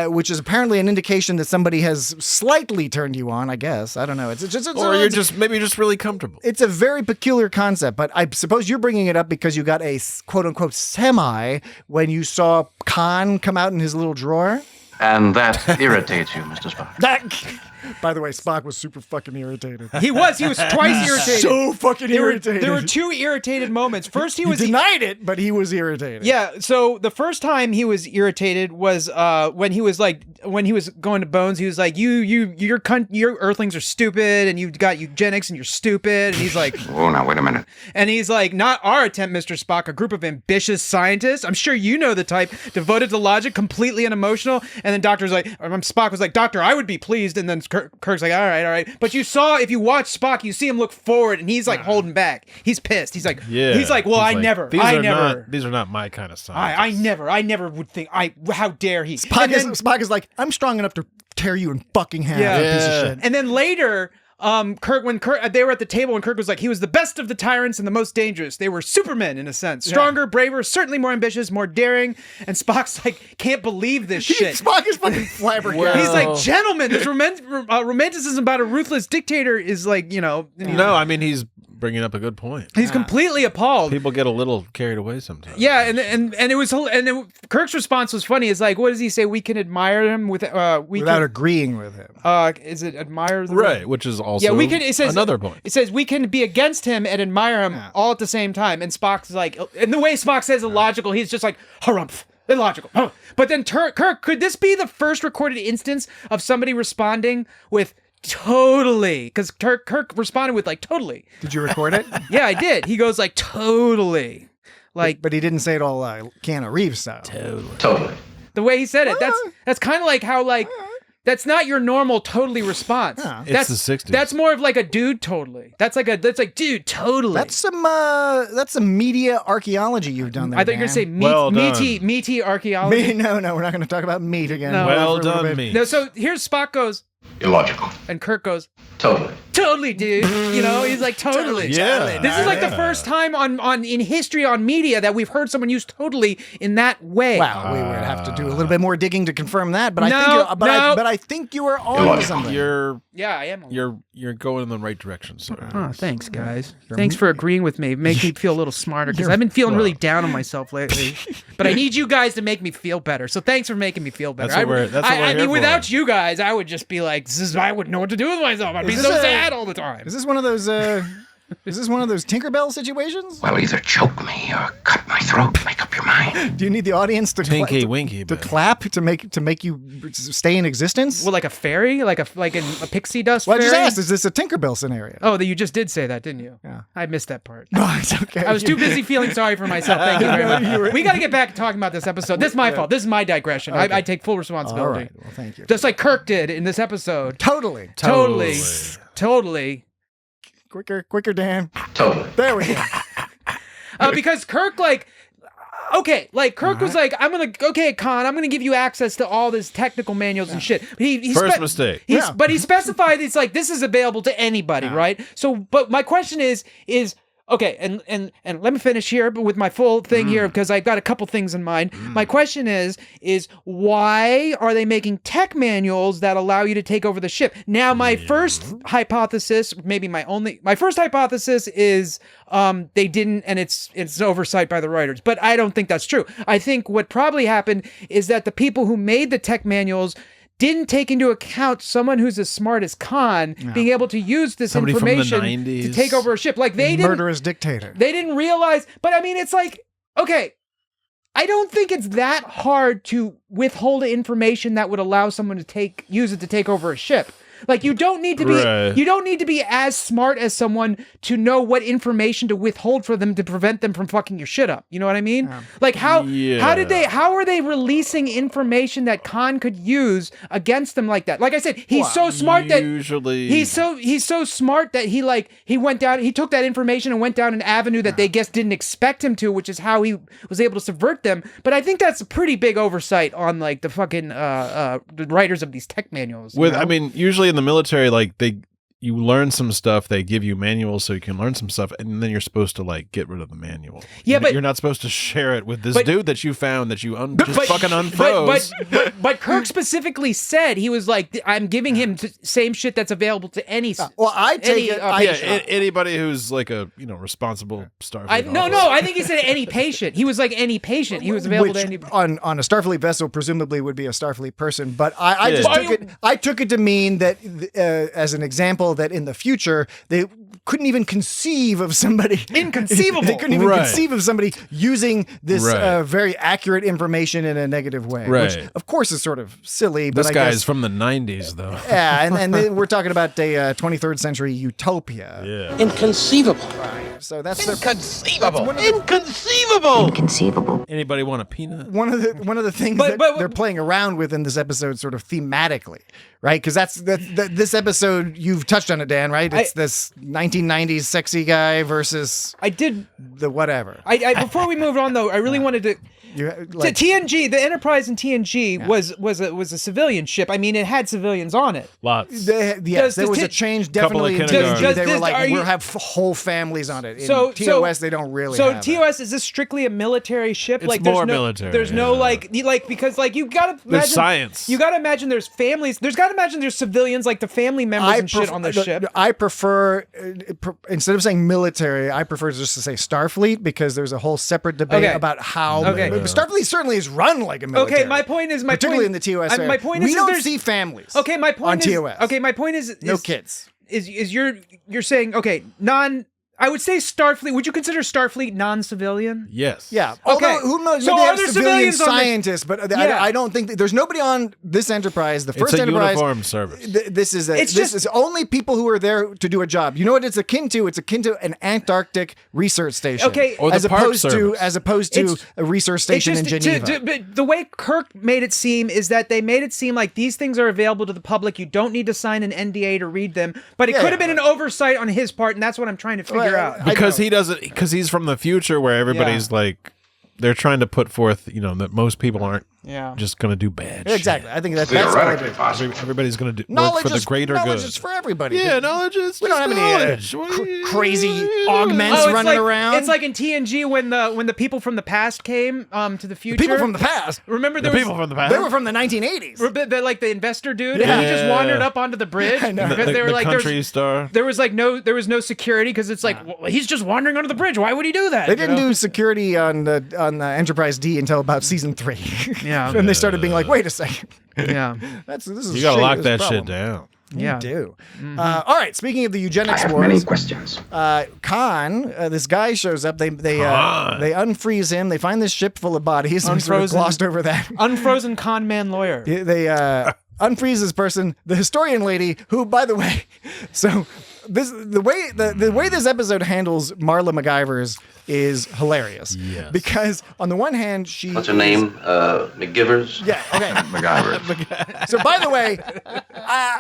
Which is apparently an indication that somebody has slightly turned you on, I guess. I don't know. Or you're just really comfortable. It's a very peculiar concept, but I suppose you're bringing it up because you got a quote-unquote semi when you saw Khan come out in his little drawer. And that irritates you, Mr. Spock. By the way, Spock was super fucking irritated. He was twice irritated. So fucking irritated. There were 2 irritated moments. First, he denied it, but he was irritated. Yeah. So the first time he was irritated was when he was going to Bones. He was like, your Earthlings are stupid, and you've got eugenics, and you're stupid. And he's like, Oh, now, wait a minute. and he's like, not our attempt, Mr. Spock, a group of ambitious scientists. I'm sure you know the type, devoted to logic, completely unemotional. And then Spock was like, Doctor, I would be pleased. And then Kirk's like, all right. But if you watch Spock, you see him look forward, and he's like holding back. He's pissed. He's like, well, I never. These are not my kind of science. I never would think. How dare he? Spock is like, I'm strong enough to tear you in fucking half. You piece of shit. And then later. Kirk, they were at the table, and Kirk was like, he was the best of the tyrants and the most dangerous. They were supermen in a sense, stronger, braver, certainly more ambitious, more daring. And Spock's like, can't believe this shit. Spock is fucking flabbergasted. He's like, gentlemen, this romanticism about a ruthless dictator is like, No, I mean he's bringing up a good point. He's completely appalled. People get a little carried away sometimes. Yeah, and it was Kirk's response was funny. It's like, what does he say? We can admire him without agreeing with him. Is it admire the right? Which is also another point. It says we can be against him and admire him all at the same time. And Spock's like, and the way Spock says illogical, he's just like harumph. Illogical. Huh. But then Kirk, could this be the first recorded instance of somebody responding with totally? Because Kirk responded with like totally. Did you record it? Yeah, I did. He goes like totally. Like, but he didn't say it all Keanu Reeves style. Totally. The way he said it, that's kind of like how that's not your normal totally response. It's the 60s. That's more of like a dude totally. That's like dude totally. That's some media archaeology you've done there. I thought you were gonna say meaty archaeology. No, we're not going to talk about meat again. No. Well done, meat. No, so here's Spock goes illogical, and Kirk goes totally, dude. He's like totally. Yeah. This is like the first time in history on media that we've heard someone use totally in that way. Wow, we would have to do a little bit more digging to confirm that. But I think you are on something. I am. You're going in the right direction, sir. Oh, thanks, guys. Thanks for agreeing with me. Make me feel a little smarter because I've been feeling really down on myself lately. But I need you guys to make me feel better. So thanks for making me feel better. I mean, without you guys, I would just be like, I wouldn't know what to do with myself. I'd be so sad all the time. Is this one of those? Is this one of those Tinkerbell situations? Well, either choke me or cut my throat. Make up your mind. Do you need the audience to clap to make you stay in existence? Well, like a fairy, like a pixie dust. Well, fairy? I just asked, is this a Tinkerbell scenario? Oh, you just did say that, didn't you? Yeah. I missed that part. No, it's okay. I was too busy feeling sorry for myself. Thank you very much. We got to get back to talking about this episode. This is my fault. This is my digression. Okay. I take full responsibility. All right. Well, thank you. Just like Kirk did in this episode. Totally. Quicker, Dan. Totally. There we go. Because Kirk, Kirk was like, Khan, I'm gonna give you access to all this technical manuals and shit. First mistake. But he specified it's like this is available to anybody, right? So, but my question is okay, and let me finish here, but with my full thing here because I've got a couple things in mind. My question is why are they making tech manuals that allow you to take over the ship? Now, my first hypothesis, my first hypothesis is they didn't, and it's oversight by the writers, but I don't think that's true. I think what probably happened is that the people who made the tech manuals didn't take into account someone who's as smart as Khan being able to use this information to take over a ship. Like they didn't murderous dictator. They didn't realize, but I mean, it's like, okay, I don't think it's that hard to withhold information that would allow someone to use it to take over a ship. Like you don't need to be as smart as someone to know what information to withhold for them to prevent them from fucking your shit up. You know what I mean? Like how are they releasing information that Khan could use against them like that? Like I said, he's so smart that he's so smart that he took that information and went down an avenue that they didn't expect him to, which is how he was able to subvert them. But I think that's a pretty big oversight on like the fucking the writers of these tech manuals. I mean, usually in the military, like you learn some stuff, they give you manuals so you can learn some stuff, and then you're supposed to like get rid of the manual. Yeah, but you're not supposed to share it with this dude that you found that you fucking unfroze. But Kirk specifically said he was like, I'm giving him same shit that's available to any. Anybody who's like a responsible Starfleet. No, I think he said any patient. He was like any patient. He was available to any. On a Starfleet vessel, presumably would be a Starfleet person. But I took it to mean that as an example, that in the future they couldn't even conceive of somebody inconceivable. They couldn't even conceive of somebody using this very accurate information in a negative way, which of course is sort of silly. This but guy's from the 90s, though. Yeah, and we're talking about a 23rd century utopia. Yeah, inconceivable. So that's Inconceivable. Inconceivable. Anybody want a peanut? one of the things that they're playing around with in this episode, sort of thematically, right? Because that's this episode, you've touched on it, Dan, right? It's this 1990s sexy guy versus the whatever. Before we move on, though, I really wanted to. TNG, the Enterprise in TNG was a civilian ship. I mean, it had civilians on it. Lots. There was a change definitely in TNG. They were like, we'll have whole families on it. In TOS, they don't really have TOS, is this strictly a military ship? It's more military. There's no because you gotta imagine. There's science. You gotta imagine there's families. There's gotta imagine there's civilians, like the family members and shit on the ship. I prefer, instead of saying military, I prefer just to say Starfleet, because there's a whole separate debate about how. Starfleet certainly is run like a military. Okay, my point is, particularly in the TOS. My point we is, don't see families. Okay, my point on is, TOS. Okay, my point is no kids. Is you're saying I would say Starfleet. Would you consider Starfleet non-civilian? Yes. Yeah. Okay. Although, who knows? So Maybe are they there have civilian civilians on the- scientists, but I don't think there's nobody on this Enterprise. The first It's a Enterprise. uniform service. This is only people who are there to do a job. You know what it's akin to? It's akin to an Antarctic research station. Okay. Or the as park opposed to service. a research station in Geneva. But the way Kirk made it seem is that they made it seem like these things are available to the public. You don't need to sign an NDA to read them. But it could have been an oversight on his part, and that's what I'm trying to figure out. Because he doesn't. Because he's from the future, where everybody's like, they're trying to put forth, that most people aren't just going to do bad shit. Exactly. I think that's Theoretically possible. Everybody's going to do knowledge work for the greater good. Knowledge is for everybody. Yeah, knowledge is. We don't have knowledge. any crazy augments running around. It's like in TNG when the people from the past came to the future. People from the past. Remember people from the past. They were from the 1980s. Like the investor dude. Yeah. He just wandered up onto the bridge. I know. Because they were like, country star. There was no security, because it's like, well, he's just wandering onto the bridge. Why would he do that? They didn't do security on the Enterprise D until about season 3. Yeah. And they started being like, wait a second. Yeah. This is you gotta lock that shit down. Yeah. You do. All right. Speaking of the eugenics wars, many questions. Khan, this guy shows up. They unfreeze him. They find this ship full of bodies. We sort of glossed over that. Unfrozen con man lawyer. They unfreeze this person, the historian lady, who, by the way, the way this episode handles Marla MacGyver's is hilarious. Yes. Because on the one hand, What's her name? McGivers? Yeah, okay. MacGyver. So by the way,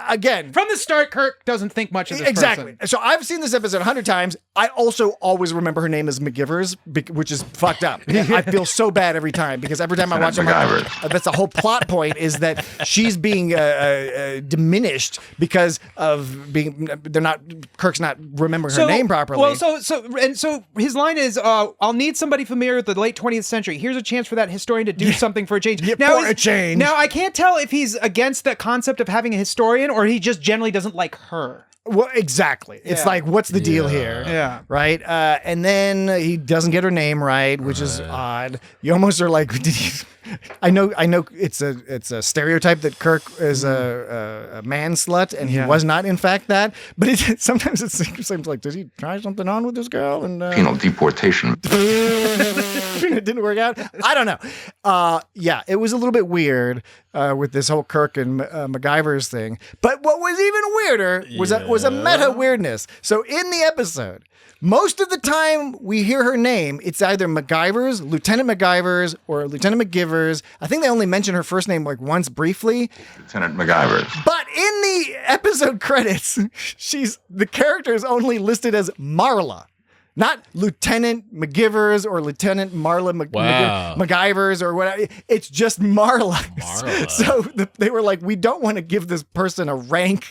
again, from the start, Kirk doesn't think much of this exactly. person. So I've seen this episode 100 times. I also always remember her name as McGivers, which is fucked up. I feel so bad every time, because every time I watch it, that's the whole plot point, is that she's being diminished because of Kirk's not remembering her name properly. Well, so his line is, I'll need somebody familiar with the late 20th century. Here's a chance for that historian to do something for a change. For a change. Now, I can't tell if he's against the concept of having a historian, or he just generally doesn't like her. Well, exactly. It's like, what's the deal here? Yeah. Right? And then he doesn't get her name right, which is odd. You almost are like, did he... I know it's a stereotype that Kirk is a man slut, and he was not in fact that, but sometimes it seems like, does he try something on with this girl? And Penal deportation. It didn't work out. I don't know. It was a little bit weird with this whole Kirk and MacGyver's thing. But what was even weirder was a meta weirdness. So in the episode, most of the time we hear her name, it's either MacGyver's, Lieutenant MacGyver's, or Lieutenant McGivers. I think they only mention her first name like once briefly. Lieutenant MacGyver's. But in the episode credits, the character is only listed as Marla. Not Lieutenant McGivers or Lieutenant Marla MacGyvers or whatever. It's just Marla. So they were like, we don't want to give this person a rank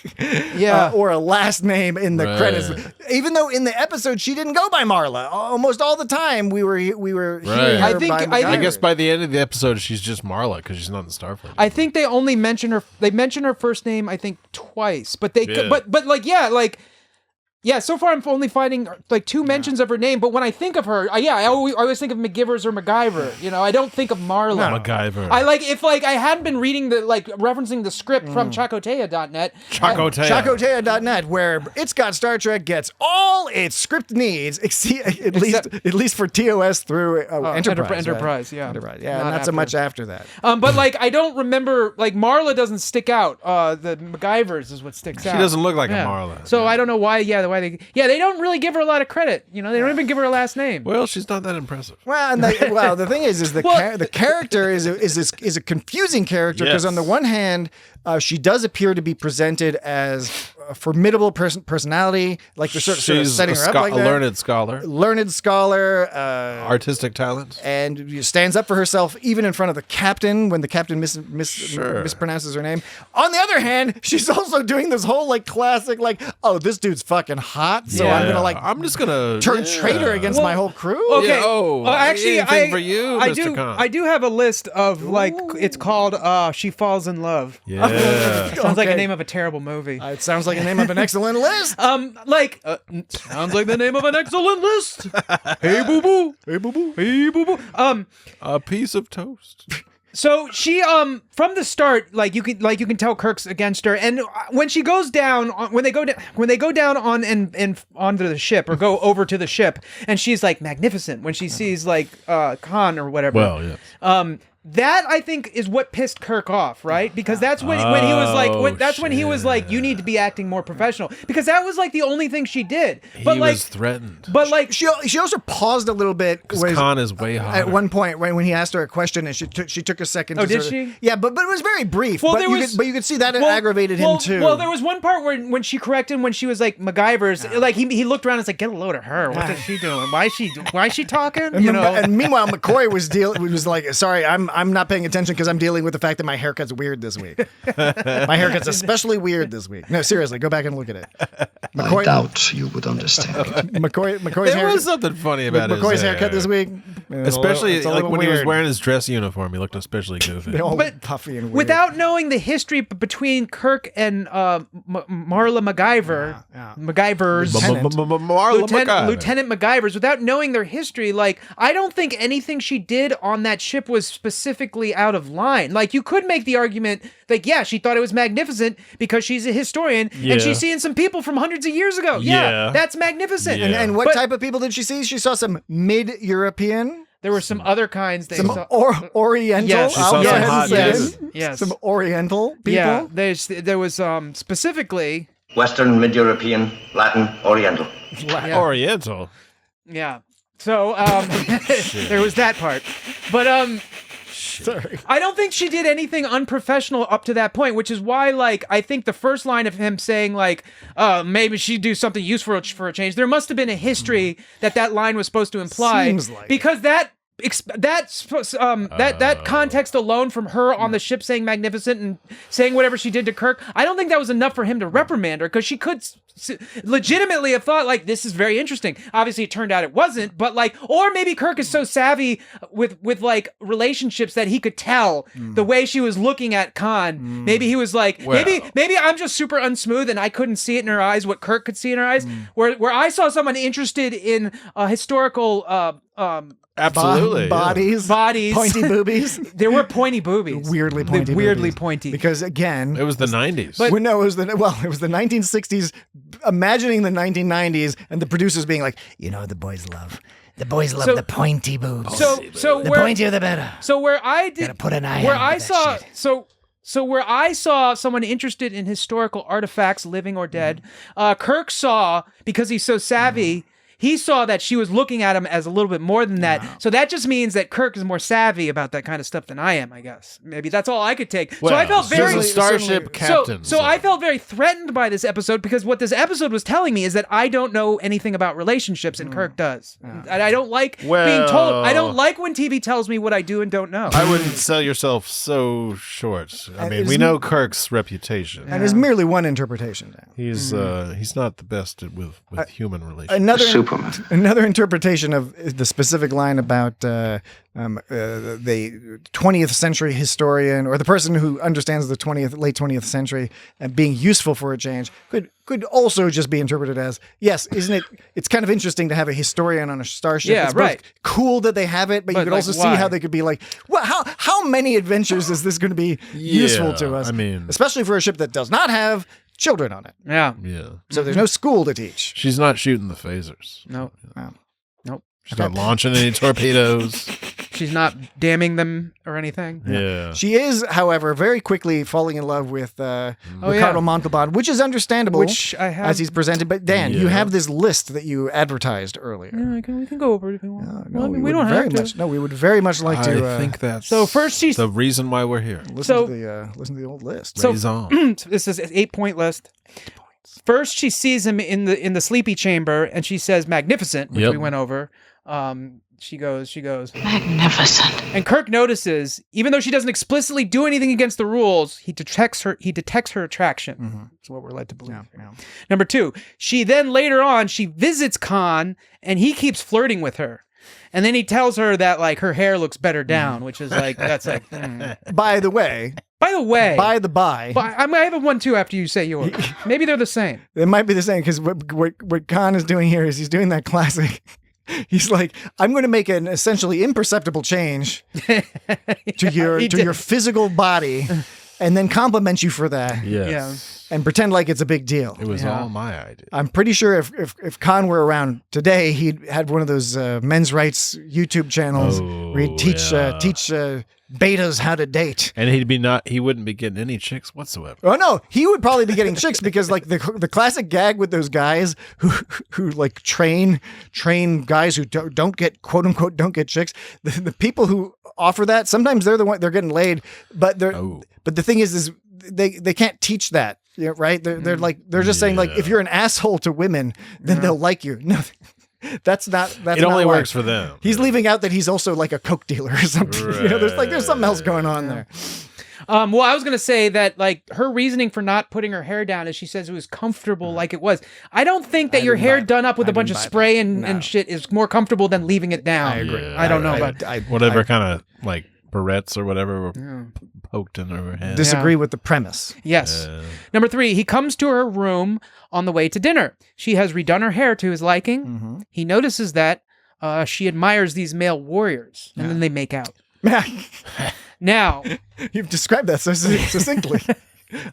or a last name in the credits. Even though in the episode she didn't go by Marla. Almost all the time we were hearing her by MacGyver. I guess by the end of the episode she's just Marla, because she's not in Starfleet. I think they only mention her. They mention her first name, I think, twice. But so far I'm only finding like 2 mentions of her name, but when I think of her, I always think of McGivers or MacGyver. I don't think of Marla. No. MacGyver. If I hadn't been reading referencing the script from Chakotea.net. Chakotea.net, where It's Got Star Trek gets all its script needs, at least for TOS through Enterprise. Enterprise, right? Enterprise, not so much after that. But I don't remember, Marla doesn't stick out. The MacGyvers is what sticks out. She doesn't look like a Marla. So I don't know why, they don't really give her a lot of credit. You know, they don't even give her a last name. Well, she's not that impressive. Well, the thing is the character is a confusing character because on the one hand, she does appear to be presented as a formidable personality, like they're sort of setting her up like that. Learned scholar, artistic talent, and stands up for herself even in front of the captain when the captain mispronounces her name. On the other hand, she's also doing this whole like classic like, oh, this dude's fucking hot, so I'm just gonna turn traitor against my whole crew. Okay. Actually, I Khan. I do have a list of like it's called She Falls in Love. Yeah. Sounds like the name of a terrible movie. It sounds like the name of an excellent list. Sounds like the name of an excellent list. Hey boo boo. Hey boo boo. Hey boo boo. A piece of toast. So she from the start, like you can tell Kirk's against her, and when she goes down, when they go down on and onto the ship or go over to the ship, and she's like magnificent when she sees like Khan or whatever. Well, yeah. That I think is what pissed Kirk off, right? Because that's when he was like, when he was like, you need to be acting more professional. Because that was like the only thing she did. But he was threatened. But like she also paused a little bit. Because Khan is way hotter. At one point when he asked her a question and she took a second. Oh, did she? Yeah, but it was very brief. Well, but you could see that it aggravated him too. Well, there was one part when she corrected him when she was like MacGyver's. Like he looked around and was like, get a load of her. What is she doing? Why is she talking? And meanwhile, McCoy was like, sorry, I'm not paying attention because I'm dealing with the fact that my haircut's weird this week. My haircut's especially weird this week. No, seriously, go back and look at it. I doubt you would understand. McCoy's there was something funny about McCoy's haircut this week. Especially like when he was wearing his dress uniform, he looked especially goofy. But puffy and weird. Without knowing the history between Kirk and Marla MacGyver, MacGyver's Lieutenant MacGyver's, without knowing their history, like I don't think anything she did on that ship was specifically out of line. Like you could make the argument like, yeah, she thought it was magnificent because she's a historian and she's seeing some people from hundreds of years ago. Yeah, that's magnificent. Yeah. And what type of people did she see? She saw some mid-European. There were some other kinds. Oriental. Yes. She saw some hot yes. Some Oriental people. Yeah, there was specifically Western, Mid-European, Latin, Oriental. Oriental. Yeah. So there was that part, but Sorry. I don't think she did anything unprofessional up to that point, which is why, like, I think the first line of him saying, like, maybe she'd do something useful for a change, there must have been a history that line was supposed to imply. Seems like because that context alone from her on the ship saying magnificent and saying whatever she did to Kirk, I don't think that was enough for him to reprimand her because she could legitimately have thought like, this is very interesting. Obviously it turned out it wasn't, but like, or maybe Kirk is so savvy with like relationships that he could tell the way she was looking at Khan. Maybe he was like, maybe I'm just super unsmooth and I couldn't see it in her eyes what Kirk could see in her eyes. Where I saw someone interested in historical absolutely bodies, pointy boobies. There were pointy boobies, weirdly pointy. Because again, it was the 90s. But no, it was the 1960s. Imagining the 1990s, and the producers being like, the boys love the pointy boobs. So the pointier the better. So where I did gotta put an eye where on I that saw shit. So where I saw someone interested in historical artifacts, living or dead, Kirk saw, because he's so savvy. He saw that she was looking at him as a little bit more than that. Wow. So that just means that Kirk is more savvy about that kind of stuff than I am, I guess. Maybe that's all I could take. Well, so I felt very starship captain. So I felt very threatened by this episode because what this episode was telling me is that I don't know anything about relationships and Kirk does. And I don't like being told. I don't like when TV tells me what I do and don't know. I wouldn't sell yourself so short. I mean, we know Kirk's reputation. And there's merely one interpretation now. He's not the best with human relations. Another interpretation of the specific line about the 20th century historian or the person who understands the late 20th century and being useful for a change could also just be interpreted as, yes, isn't it? It's kind of interesting to have a historian on a starship. Yeah, it's both cool that they have it, but you could also see how they could be like, well, how many adventures is this going to be useful to us? I mean, especially for a ship that does not have children on it. Yeah. So there's no school to teach. She's not shooting the phasers. Nope. She's not launching any torpedoes. She's not damning them or anything. Yeah. She is, however, very quickly falling in love with Ricardo Montalban, which is understandable, Which I have, as he's presented. But Dan, you have this list that you advertised earlier. Yeah, we can go over it if you want. No, we don't have to. No, we would very much like to. I think that's so first she's the reason why we're here. Listen to the old list. So this is an 8-point list. First, she sees him in the sleepy chamber, and she says, "Magnificent," which we went over. She goes, magnificent. And Kirk notices, even though she doesn't explicitly do anything against the rules, he detects her attraction. That's what we're led to believe. Yeah. Number 2, she then later on, she visits Khan, and he keeps flirting with her. And then he tells her that like her hair looks better down, which is like, that's like. By the way. By the by. I have a 1-2 after you say yours. Maybe they're the same. They might be the same because what Khan is doing here is he's doing that classic. He's like, I'm going to make an essentially imperceptible change to your physical body, and then compliment you for that. Yes. And pretend like it's a big deal. It was all my idea. I'm pretty sure if Khan were around today, he'd had one of those men's rights YouTube channels where he'd teach betas how to date. And he wouldn't be getting any chicks whatsoever. Oh no, he would probably be getting chicks because like the classic gag with those guys who like train guys who don't get quote unquote don't get chicks. The people who offer that, sometimes they're the one they're getting laid, but the thing is they can't teach that. Yeah, right. They're just saying like if you're an asshole to women, then they'll like you. No, that's not. It only works for them. He's leaving out that he's also like a coke dealer or something. Right. You know, there's something else going on there. Well, I was going to say that like her reasoning for not putting her hair down is she says it was comfortable like it was. I don't think that your hair done up with a bunch of spray and shit is more comfortable than leaving it down. I agree. I don't know, but whatever kind of like barrettes or whatever were poked in her head. Disagree with the premise. Yes. Number 3, he comes to her room on the way to dinner. She has redone her hair to his liking. He notices that she admires these male warriors, and then they make out. Now, you've described that so succinctly.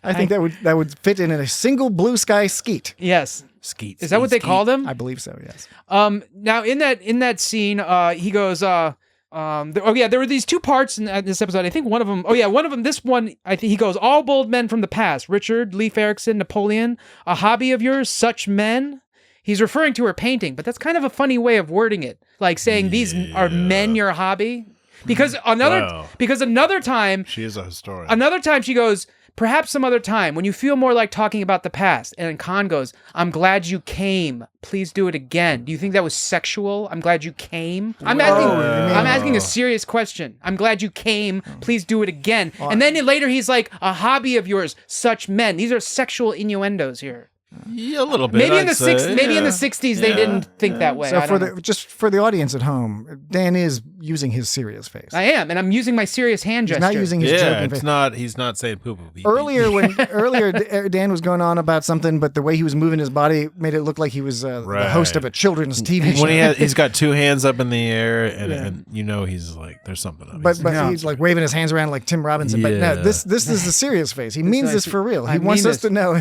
I think that would fit in a single blue sky skeet. Yes. Skeet. Is that what they call them? I believe so. Yes. Now in that scene, he goes. There were these 2 parts in this episode. I think one of them. This one. I think he goes. All bold men from the past. Richard, Leif Erikson, Napoleon. A hobby of yours, such men. He's referring to her painting, but that's kind of a funny way of wording it, like saying these are men your hobby. Because another time she is a historian. Another time she goes, perhaps some other time when you feel more like talking about the past. And Khan goes, I'm glad you came. Please do it again. Do you think that was sexual? I'm glad you came. I'm asking a serious question. I'm glad you came. Please do it again. And then later he's like, a hobby of yours, such men. These are sexual innuendos here. Yeah, a little bit. Maybe in the 60s they didn't think that way. So for the audience at home, Dan is using his serious face. I am, and I'm using my serious hand gesture. He's not using his joking face. He's not saying poo poo. Earlier Dan was going on about something, but the way he was moving his body made it look like he was the host of a children's TV show. When he's got 2 hands up in the air, and you know he's like, there's something up. But he's like waving his hands around like Tim Robinson. But no, this is the serious face. He means this for real. He wants us to know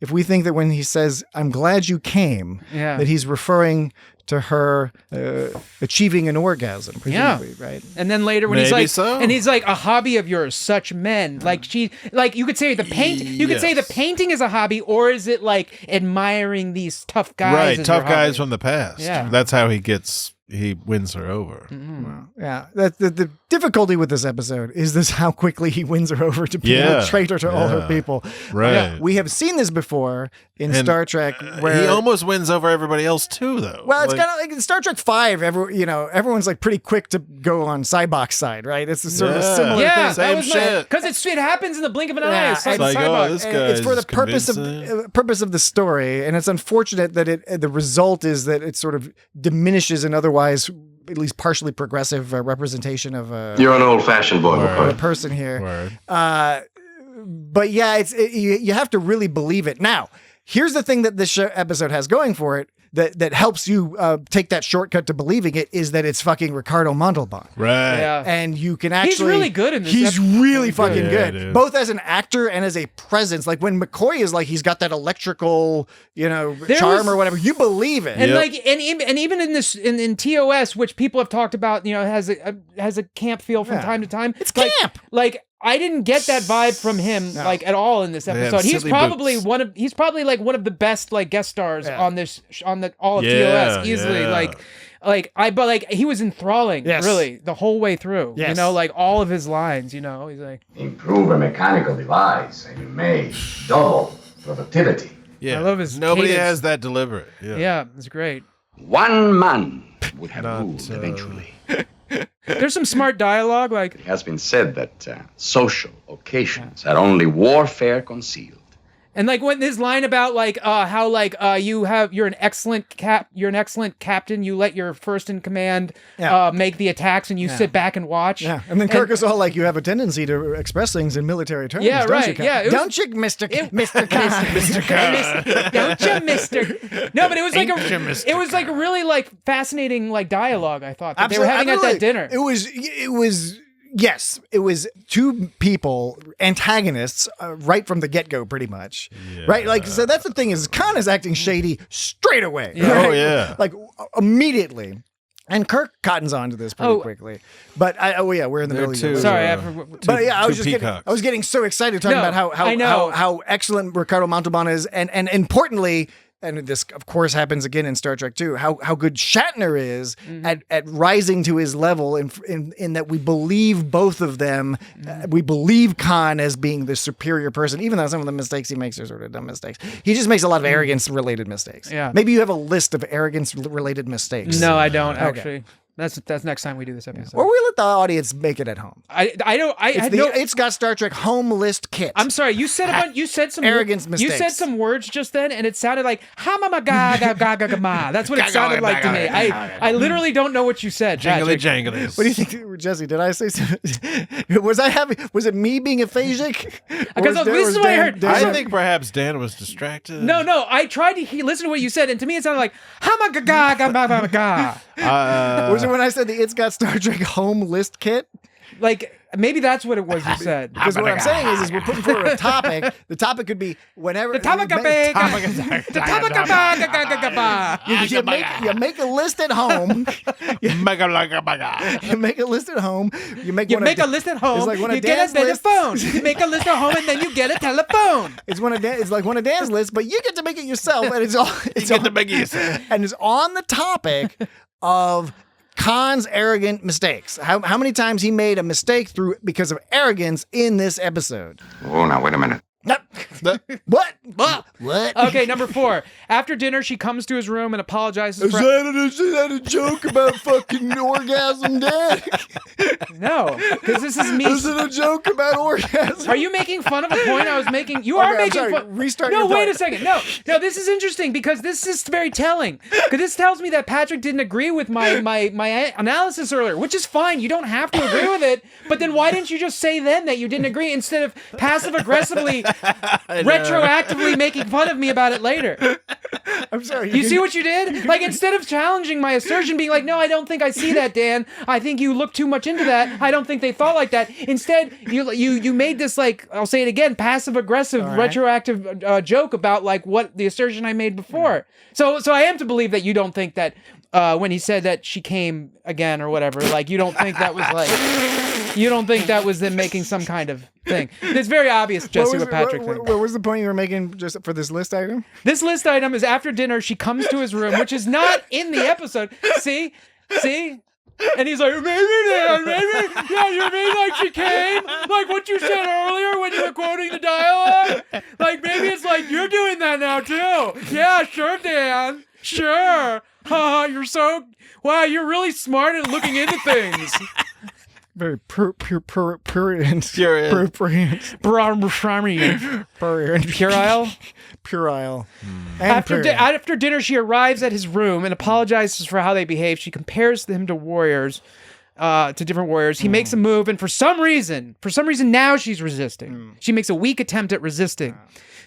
if we think that when he says, I'm glad you came, that he's referring to her achieving an orgasm, presumably, right? And then later when he's like, a hobby of yours, such men. Like you could say the painting is a hobby, or is it like admiring these tough guys? Right, tough guys from the past. Yeah. That's how he wins her over. Wow. Yeah. The difficulty with this episode is how quickly he wins her over to be a traitor to all her people. Right. We have seen this before in Star Trek, where he almost wins over everybody else too, though. Well, it's kind of like in Star Trek 5. Everyone's like pretty quick to go on Cybok's side, right? It's a sort of a similar thing. Same shit. Because it happens in the blink of an eye. It's like, this guy it's for the purpose of the story, and it's unfortunate that the result is that it sort of diminishes an otherwise at least partially progressive representation of you're an old-fashioned boy, a person here. But yeah, you have to really believe it. Now, here's the thing that this episode has going for it. that helps you take that shortcut to believing it is that it's fucking Ricardo Montalban. Right. Yeah. And you can actually... He's really good in this. He's really fucking good. Dude. Both as an actor and as a presence. Like when McCoy is like, he's got that electrical, charm or whatever. You believe it. And and even in this in TOS, which people have talked about, has a camp feel from time to time. It's camp. Like I didn't get that vibe from him at all in this episode. He's probably one of the best guest stars on all of TOS easily. Yeah. But he was enthralling really the whole way through. Yes. all of his lines. He's like, Improve a mechanical device and you may double productivity. Yeah. I love his Nobody cadence. has that deliberate. Yeah, it's great. One man would have ruled eventually. There's some smart dialogue. It has been said that social occasions are only warfare concealed. And when his line about you're an excellent captain, you let your first in command make the attacks and you sit back and watch. Yeah. And then Kirk is all like, you have a tendency to express things in military terms. Yeah, don't right. You, yeah, don't you, Mr. Khan? Mr. Khan. Don't you, Mr. No, but it was like a really fascinating dialogue. I thought that they were having at that dinner. It was. Yes, it was two people, antagonists, right from the get-go, pretty much. Yeah. Right? So that's the thing is, Khan is acting shady straight away. Yeah. Right? Oh, yeah. Immediately. And Kirk cottons on to this pretty quickly. But, we're in the middle of the Sorry, I was getting so excited talking about how excellent Ricardo Montalban is, and importantly... And this, of course, happens again in Star Trek too. How good Shatner is at rising to his level in that we believe both of them. We believe Khan as being the superior person, even though some of the mistakes he makes are sort of dumb mistakes. He just makes a lot of arrogance-related mistakes. Yeah. Maybe you have a list of arrogance-related mistakes. No, I don't actually. That's next time we do this episode. Or we let the audience make it at home. It's got Star Trek home list kit. I'm sorry, you said some arrogance mistakes. You said some words just then, and it sounded like ha-ma-ma-ga-ga-ga-ga-ma. That's what it sounded like to me. I literally don't know what you said. Jingly jangly. What do you think, Jesse? Did I say something? Was it me being aphasic? Because this is what I heard. I think perhaps Dan was distracted. No. I tried to listen to what you said, and to me it sounded like ha-ma-ga-ga-ga-ma-ma-ga. Was it when I said the It's Got Star Trek home list kit? Maybe that's what it was you said. Because what I'm saying is we're putting forward a topic. The topic could be whenever... The topic you make a list at home. You make a list at home. You make a list at home. You get a telephone. You make a list at home and then you get a telephone. It's like one of Dan's lists, but you get to make it yourself. And it's on the topic of Khan's arrogant mistakes. How many times he made a mistake because of arrogance in this episode? Oh, now wait a minute. What? Okay, number 4. After dinner, she comes to his room and apologizes for... Is that a joke about fucking orgasm, Dad? No, because this is me. Is it a joke about orgasm? Are you making fun of a point I was making? You are making fun. Restart. No, wait a second. No, this is interesting because this is very telling. Because this tells me that Patrick didn't agree with my analysis earlier, which is fine. You don't have to agree with it. But then why didn't you just say then that you didn't agree instead of passive aggressively retroactively making fun of me about it later? I'm sorry. You see what you did? Instead of challenging my assertion, being like, no, I don't think I see that, Dan. I think you look too much into that. I don't think they thought like that. Instead, you made this, I'll say it again, passive-aggressive, retroactive joke about, what the assertion I made before. So I am to believe that you don't think that when he said that she came again or whatever, you don't think that was, you don't think that was them making some kind of thing. It's very obvious, Jesse, what Patrick thinks. What was the point you were making just for this list item? This list item is after dinner, she comes to his room, which is not in the episode. See? And he's like, maybe, yeah, you mean she came? Like what you said earlier when you were quoting the dialogue? Maybe it's you're doing that now, too. Yeah, sure, Dan. Sure. Wow, you're really smart at looking into things. Very prurient. Puerile. After dinner, she arrives at his room and apologizes for how they behaved. She compares him to warriors. to different warriors. He makes a move, and for some reason now she's resisting. She makes a weak attempt at resisting.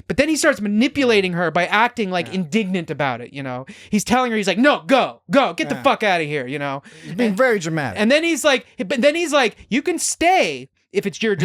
But then he starts manipulating her by acting like indignant about it, you know. He's telling her, he's like, no, go, get the fuck out of here, you know. He's being very dramatic. And then he's like, you can stay if it's your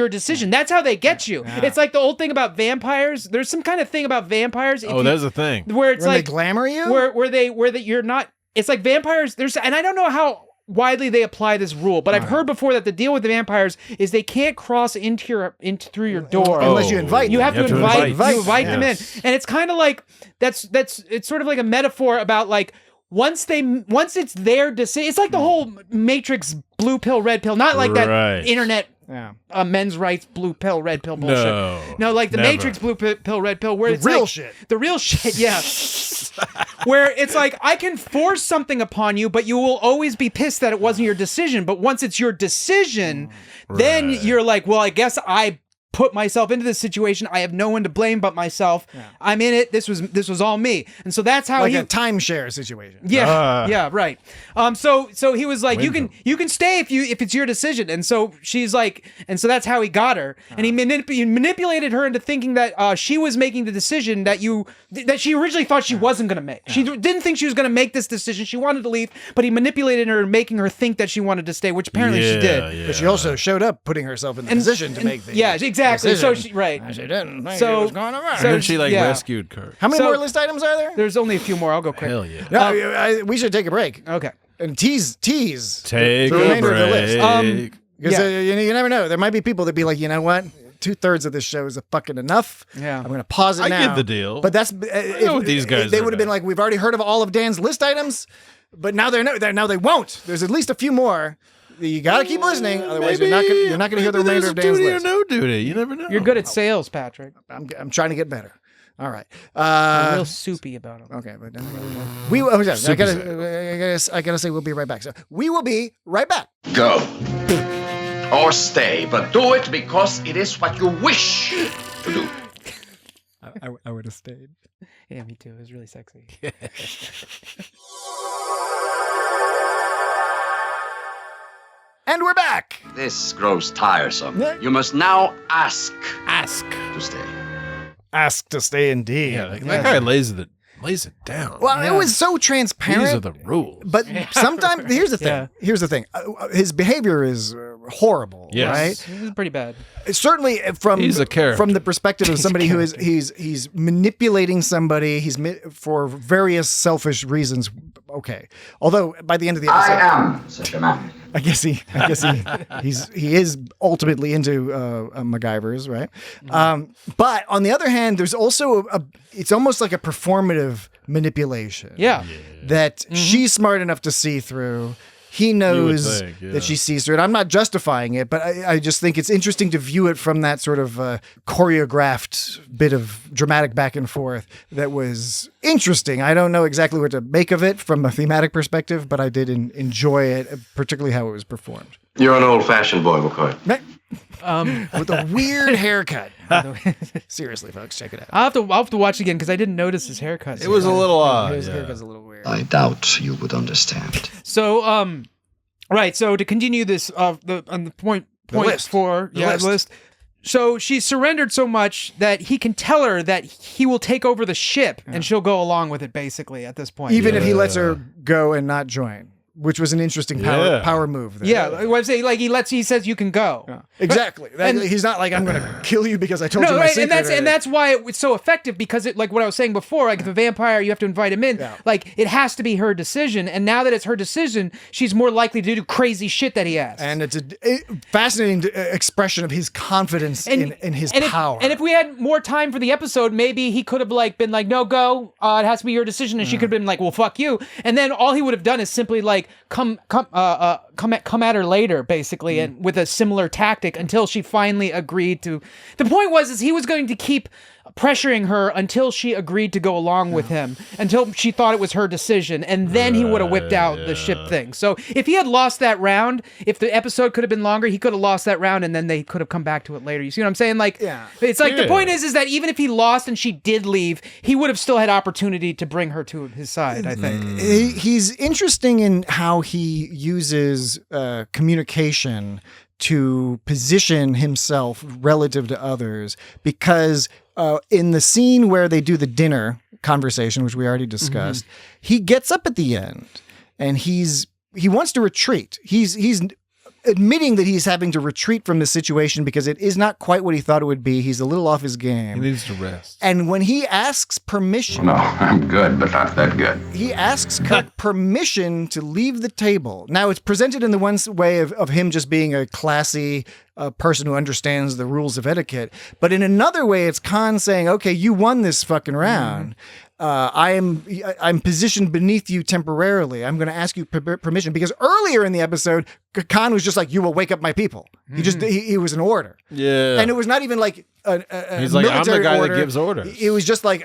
decision. That's how they get you. It's like the old thing about vampires. There's some kind of thing about vampires. There's a thing where it's like they glamour you, where you're not. It's like vampires. And I don't know how widely they apply this rule, but I've heard before that the deal with the vampires is they can't cross through your door unless you invite them. You have to invite them in, and it's kind of like it's sort of like a metaphor about like once it's their decision. It's like the whole Matrix blue pill red pill, not like that internet men's rights blue pill red pill bullshit. No, like the Matrix blue pill red pill, where it's the real shit, yeah. Where it's like, I can force something upon you, but you will always be pissed that it wasn't your decision. But once it's your decision, then you're like, well, I guess I put myself into this situation. I have no one to blame but myself. I'm in it. This was all me. And so that's how a timeshare situation. Yeah, right. So he was like, you can stay if it's your decision. And so she's like, and so that's how he got her. And he manipulated her into thinking that she was making the decision that she originally thought she wasn't going to make. She didn't think she was going to make this decision. She wanted to leave, but he manipulated her, making her think that she wanted to stay, which apparently she did. Yeah. But she also showed up putting herself in the position to make the exactly. decision. So she She didn't think it was going around. So then she rescued Kurt. How many more list items are there? There's only a few more. I'll go quick. Hell yeah. No, we should take a break. Okay. And tease take the remainder of the list. break. Because you never know. There might be people that be like, you know what? 2/3 of this show is fucking enough. Yeah. I'm going to pause it now. I get the deal. But that's I know what these guys they are would have been like, we've already heard of all of Dan's list items, but now now they won't. There's at least a few more. You got to keep listening, otherwise you're not going to hear the remainder of Dan's list. No duty. You never know. You're good at sales, Patrick. I'm trying to get better. All right. I'm real soupy about them. Okay, but I gotta say we'll be right back. So we will be right back. Go. Or stay, but do it because it is what you wish to do. I would have stayed. Yeah, me too. It was really sexy. And we're back. This grows tiresome. You must now ask to stay. Ask to stay indeed. Yeah, that guy lays it down. Well, it was so transparent. These are the rules. But sometimes, here's the thing. Yeah. Here's the thing. His behavior is horrible, right? This is pretty bad. Certainly from the perspective of somebody who is he's manipulating somebody. He's for various selfish reasons. Okay. Although by the end of the episode, I am such a man. I guess he is ultimately into MacGyvers, right? But on the other hand, there's also it's almost like a performative manipulation. Yeah. That she's smart enough to see through. He knows that she sees through it. I'm not justifying it, but I just think it's interesting to view it from that sort of choreographed bit of dramatic back and forth that was interesting. I don't know exactly what to make of it from a thematic perspective, but I did enjoy it, particularly how it was performed. You're an old-fashioned boy, McCoy. With a weird haircut. Seriously, folks, check it out. I'll have to watch again because I didn't notice his haircut. It was a little odd. His haircut's a little weird. I doubt you would understand. So, right. So to continue this, on the point list. 4, list. So she's surrendered so much that he can tell her that he will take over the ship and she'll go along with it. Basically, at this point, even if he lets her go and not join. Which was an interesting power move. There. Yeah, I say like he says you can go. Yeah. Exactly. He's not like I'm going to kill you because I told you my secret. And that's why it's so effective because it like what I was saying before. Like if a vampire, you have to invite him in. Yeah. Like it has to be her decision, and now that it's her decision, she's more likely to do crazy shit that he asks. And it's a fascinating expression of his confidence in his power. And if we had more time for the episode, maybe he could have been like, no, go. It has to be your decision, and she could have been like, well, fuck you. And then all he would have done is simply like come at her later, basically, and with a similar tactic until she finally agreed to. The point was he was going to keep pressuring her until she agreed to go along with him, until she thought it was her decision, and then he would have whipped out the ship thing. So if he had lost that round, if the episode could have been longer, he could have lost that round, and then they could have come back to it later. You see what I'm saying? Like, it's like the point is that even if he lost and she did leave, he would have still had opportunity to bring her to his side, I think. He's interesting in how he uses communication to position himself relative to others, because in the scene where they do the dinner conversation, which we already discussed, he gets up at the end and he wants to retreat. He's admitting that he's having to retreat from the situation because it is not quite what he thought it would be. He's a little off his game. He needs to rest. And when he asks permission... No, I'm good, but not that good. He asks Kirk permission to leave the table. Now, it's presented in the one way of him just being a classy person who understands the rules of etiquette. But in another way, it's Khan saying, okay, you won this fucking round. I'm positioned beneath you temporarily. I'm going to ask you permission, because earlier in the episode, Khan was just like, you will wake up my people. He was an order. Yeah. And it was not even like he's like, I'm the guy order. that gives orders. It was just like,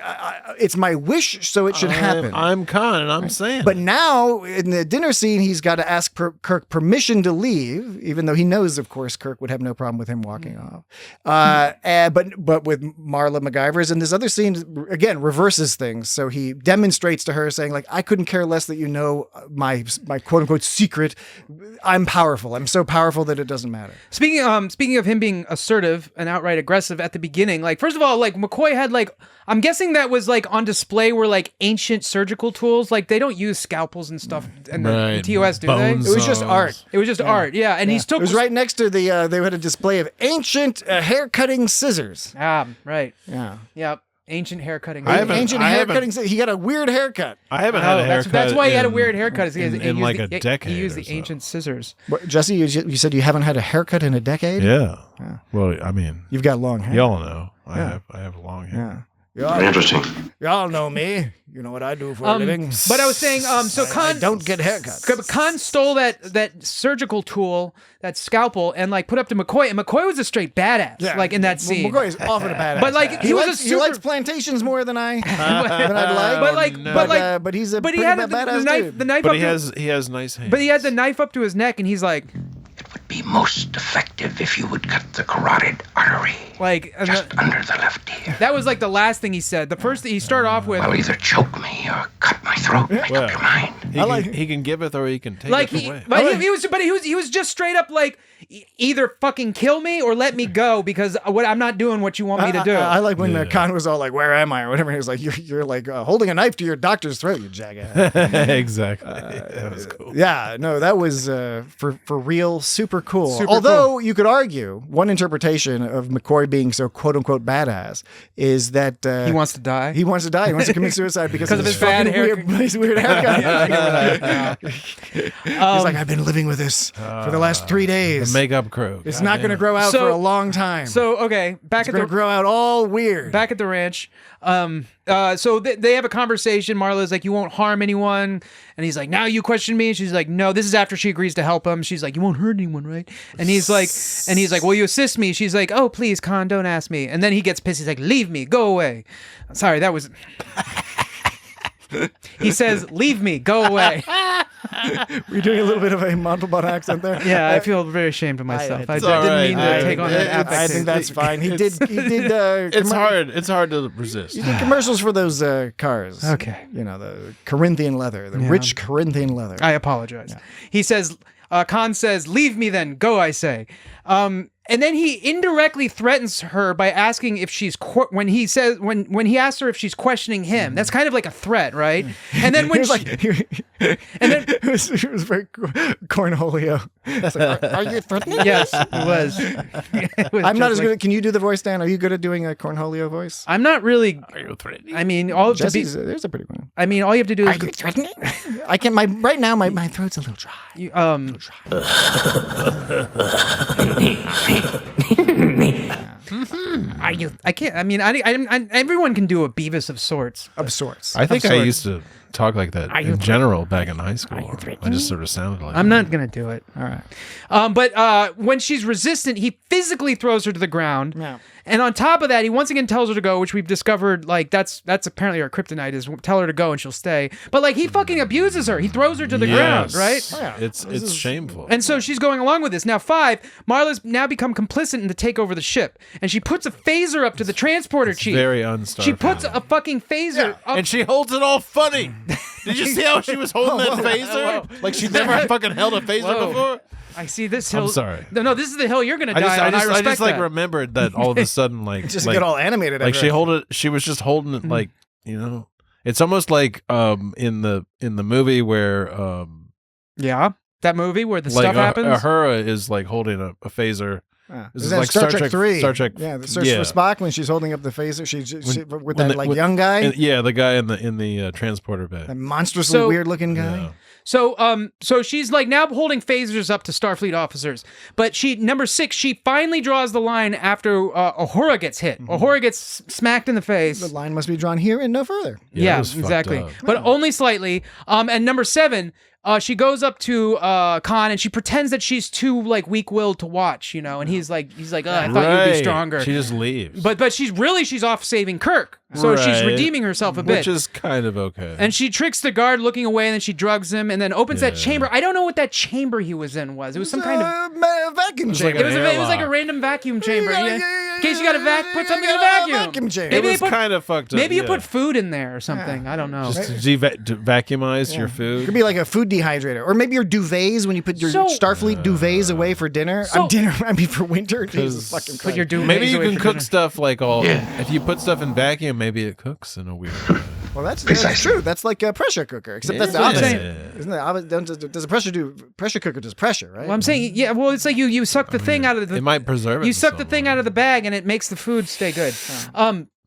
it's my wish, so it should happen. I'm Khan, and I'm saying. But now, in the dinner scene, he's got to ask Kirk permission to leave, even though he knows, of course, Kirk would have no problem with him walking off. But with Marla MacGyver's, and this other scene, again, reverses things. So he demonstrates to her, saying, like, I couldn't care less that you know my quote-unquote secret. I'm powerful. I'm so powerful that it doesn't matter. Speaking of him being assertive and outright aggressive at the beginning, like, first of all, like, McCoy had, like, I'm guessing that was, like, on display were, like, ancient surgical tools. Like, they don't use scalpels and stuff in the TOS, do they? It was just art. It was just art, yeah. And he took... It was right next to the, they had a display of ancient hair-cutting scissors. Ah, right. Yeah. Yep. Ancient haircutting. Ancient haircutting. He got a weird haircut. I haven't had a haircut. That's why he had a weird haircut. In like a decade. He used the ancient scissors. What, Jesse, you said you haven't had a haircut in a decade? Yeah. Well, I mean, you've got long hair. Y'all know. I have long hair. Interesting. Y'all know me. You know what I do for a living. But I was saying, so Khan... I don't get haircuts. Khan stole that surgical tool, that scalpel, and, like, put up to McCoy. And McCoy was a straight badass, like, in that scene. McCoy is often a badass. But, like, he likes plantations more than I'd like. But he's a pretty badass dude. The knife but he has nice hands. But he had the knife up to his neck, and he's like... It would be most effective if you would cut the carotid artery. Like... Just under the left ear. That was, like, the last thing he said. The first thing he started off with... Well, either choke me or cut my throat. Make up your mind. He can give it or he can take it away. But he was just straight up like, either fucking kill me or let me go, because I'm not doing what you want me to do. I like when Khan was all like, "Where am I?" or whatever. He was like, "You're like holding a knife to your doctor's throat, you jackass." Exactly. That was cool. Yeah, no, that was for real, super cool. Although you could argue one interpretation of McCoy being so quote unquote badass is that he wants to die. He wants to die. He wants to commit suicide because of his bad weird haircut. He's like, I've been living with this for the last 3 days. The makeup crew. It's not going to grow out for a long time. So okay, it's going to grow out all weird. Back at the ranch. So they have a conversation. Marla's like, you won't harm anyone. And he's like, now you question me. And she's like, no, this is after she agrees to help him. She's like, you won't hurt anyone, right? And he's like, will you assist me? She's like, oh, please, Khan, don't ask me. And then he gets pissed. He's like, leave me, go away. Sorry, that was... He says, leave me, go away. We're doing a little bit of a Montalban accent there. Yeah, I feel very ashamed of myself. I didn't mean to take on that affect. I think that's fine. He did. It's hard to resist. He did commercials for those cars. Okay. You know, the Corinthian leather, the rich Corinthian leather. I apologize. Yeah. He says, Khan says, leave me then, go, I say. And then he indirectly threatens her by asking if she's when he asks her if she's questioning him. That's kind of like a threat, right? And then when it was very cornholio. Like, are you threatening? Yes, it was. I'm not as good. Can you do the voice, Dan? Are you good at doing a cornholio voice? I'm not really. Are you threatening? I mean, there's a pretty one. I mean, all you have to do is. Are you threatening? I can't. Right now, my throat's a little dry. A little dry. Are you? I can't. I mean, everyone can do a Beavis of sorts. Of sorts. I think I used to talk like that in general back in high school. I just sort of sounded like I'm not going to do it. All right. But when she's resistant, he physically throws her to the ground. Yeah. And on top of that, he once again tells her to go, which we've discovered, like, that's apparently her kryptonite is tell her to go and she'll stay. But, like, he fucking abuses her. He throws her to the ground, right? Oh, yeah. It's shameful. And so she's going along with this. Now, 5, Marla's now become complicit in the takeover of the ship. And she puts a phaser up to the transporter chief. Very unstarfed. She puts a fucking phaser up. And she holds it all funny. Did you see how she was holding that phaser? Like she never fucking held a phaser before? I see this hill. I'm sorry. No, this is the hill you're going to die on. I respect like that. remembered that all of a sudden, like, just get all animated. Like she was just holding it, like, you know, it's almost like in the movie where yeah, that movie where the stuff happens. Uhura is like holding a phaser. This is like Star Trek 3. Star Trek. Yeah, the Search for Spock when she's holding up the phaser. She with that young guy. The guy in the transporter bay. That monstrously weird looking guy. Yeah. So she's like now holding phasers up to Starfleet officers. But number 6, she finally draws the line after Uhura gets hit. Uhura gets smacked in the face. The line must be drawn here and no further. Yeah, exactly. But only slightly. And number 7, she goes up to Khan and she pretends that she's too like weak-willed to watch, you know, and he's like, oh, I thought you'd be stronger. She just leaves. But she's off saving Kirk. So she's redeeming herself a bit. Which is kind of okay. And she tricks the guard looking away and then she drugs him and then opens that chamber. I don't know what that chamber he was in was. It was some kind of vacuum chamber. It was like a random vacuum chamber. In case you got to put something in a vacuum chamber. Maybe it was kind of fucked up. Maybe you put food in there or something. I don't know. Just to vacuumize your food. It could be like a food dehydrator. Or maybe your duvets when you put your Starfleet duvets away for dinner. For winter. Jesus fucking Christ. Put your duvets maybe you away can for cook dinner. stuff like if you put stuff in vacuum, maybe it cooks in a weird way. Well, that's true. That's like a pressure cooker, except that's the opposite. Isn't that opposite? Does a pressure cooker does pressure, right? Well, I'm saying, yeah. Well, it's like you suck the thing out of the. It might preserve it. You suck the thing out of the bag, and it makes the food stay good.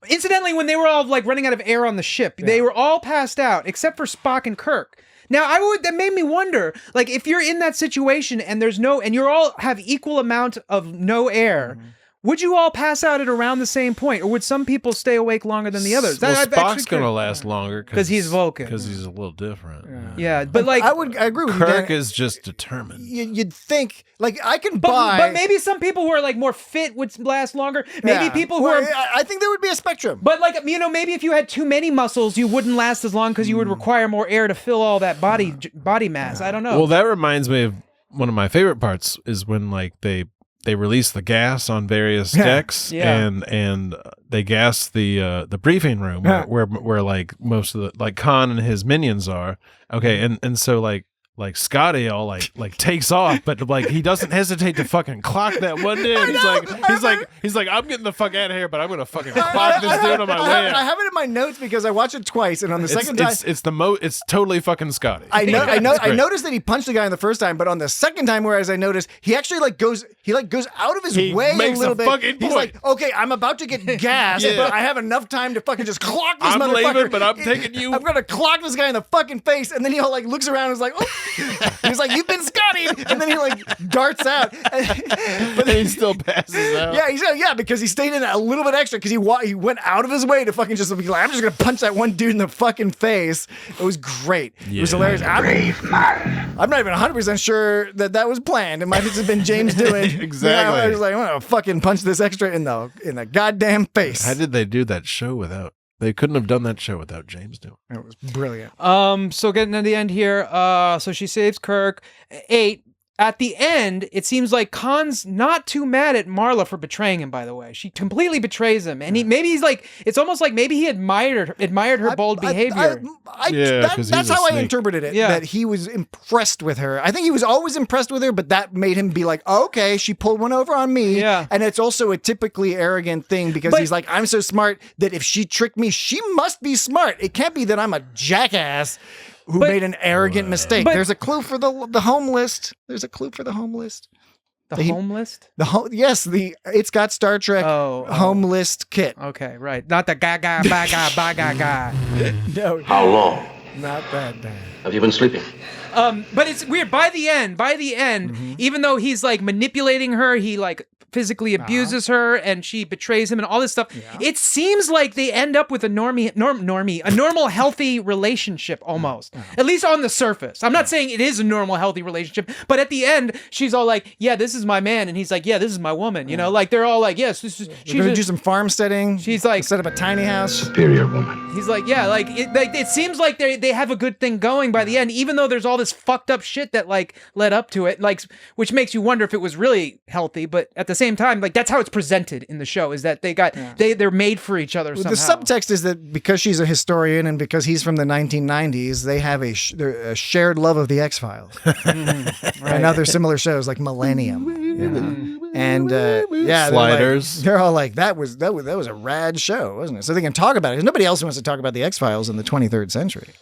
Incidentally, when they were all like running out of air on the ship, they were all passed out except for Spock and Kirk. Now, that made me wonder, like, if you're in that situation and you all have equal amount of no air. Would you all pass out at around the same point, or would some people stay awake longer than the others? Well, Spock's going to last longer because he's Vulcan. Because he's a little different. Yeah, but like I agree with you. Kirk is just determined. You'd think, like, I can buy, but maybe some people who are like more fit would last longer. Maybe people who are. I think there would be a spectrum. But like, you know, maybe if you had too many muscles, you wouldn't last as long because you would require more air to fill all that body mass. I don't know. Well, that reminds me of one of my favorite parts is when like they release the gas on various decks and they gas the briefing room where like most of the like Khan and his minions are. Okay, and so like Scotty all like takes off, but like he doesn't hesitate to fucking clock that one dude. He's like I'm getting the fuck out of here, but I'm gonna fucking clock this dude on my way out. I have it in my notes because I watched it twice, and on the second time, it's totally fucking Scotty. I noticed that he punched the guy on the first time, but on the second time, whereas I noticed he actually goes out of his way a little bit. He's like, okay, I'm about to get gassed, but I have enough time to fucking just clock this motherfucker. I'm leaving, but I'm taking you. I'm gonna clock this guy in the fucking face, and then he all like looks around and is like, oh. He's like, you've been Scotty, and then he like darts out, but then he still passes out. Yeah, because he stayed in a little bit extra because he went out of his way to fucking just be like, I'm just gonna punch that one dude in the fucking face. It was great. It was hilarious. Brave man. I'm not even 100% sure that was planned. It might have just been James doing. Exactly. I was like, I'm gonna fucking punch this extra in the goddamn face. How did they do that show without? They couldn't have done that show without James doing it. It was brilliant. So getting to the end here, so she saves Kirk. 8. At the end, it seems like Khan's not too mad at Marla for betraying him, by the way. She completely betrays him. And it's almost like maybe he admired her bold behavior. That's how I interpreted it, that he was impressed with her. I think he was always impressed with her, but that made him be like, oh, okay, she pulled one over on me. Yeah. And it's also a typically arrogant thing because he's like, I'm so smart that if she tricked me, she must be smart. It can't be that I'm a jackass who made an arrogant mistake. There's a clue for the home list. There's a clue for the home list. The home list? Yes, it's got Star Trek home list kit. Okay, right. Not the gaga, baga, baga, ga. No. How long? Not that bad. Have you been sleeping? But it's weird. By the end, even though he's like manipulating her, he like physically abuses her and she betrays him and all this stuff. It seems like they end up with a normal, healthy relationship almost. At least on the surface. I'm not saying it is a normal, healthy relationship, but at the end, she's all like, yeah, this is my man. And he's like, yeah, this is my woman. You know, like they're all like, yes, this is. She's going to do some farmsteading. She's like, set up a tiny house. Superior woman. He's like, yeah, like it seems like they have a good thing going by the end, even though there's all this fucked up shit that like led up to it, like which makes you wonder if it was really healthy. But at the same time, like that's how it's presented in the show, is that they're made for each other somehow. The subtext is that because she's a historian and because he's from the 1990s, they have a shared love of the X-Files and other similar shows like Millennium. And Sliders. They're all like, that was a rad show, wasn't it? So they can talk about it. 'Cause nobody else wants to talk about the X-Files in the 23rd century.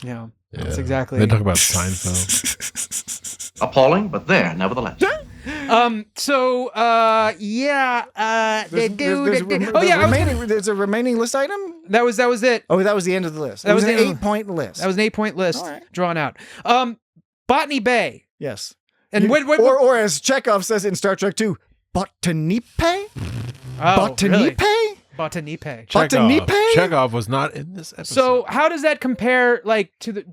Yeah, that's exactly. They talk about Seinfeld. Appalling, but there, nevertheless. There's a remaining list item? That was it. Oh, that was the end of the list. That was an 8-point list. That was an 8-point list drawn out. Botany Bay. Yes. And or as Chekhov says in Star Trek 2, Botanipe? Botanipe? Really? Botanipe. Chekhov was not in this episode. So how does that compare, like, to the?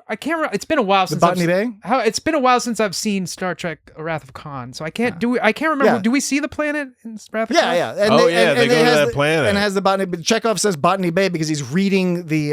I can't remember. It's been a while since Botany Bay. It's been a while since I've seen Star Trek: Wrath of Khan. So I can't I can't remember. Yeah. do we see the planet in Wrath of Khan? Yeah. They go to that planet and it has the Botany. But Chekhov says Botany Bay because he's reading the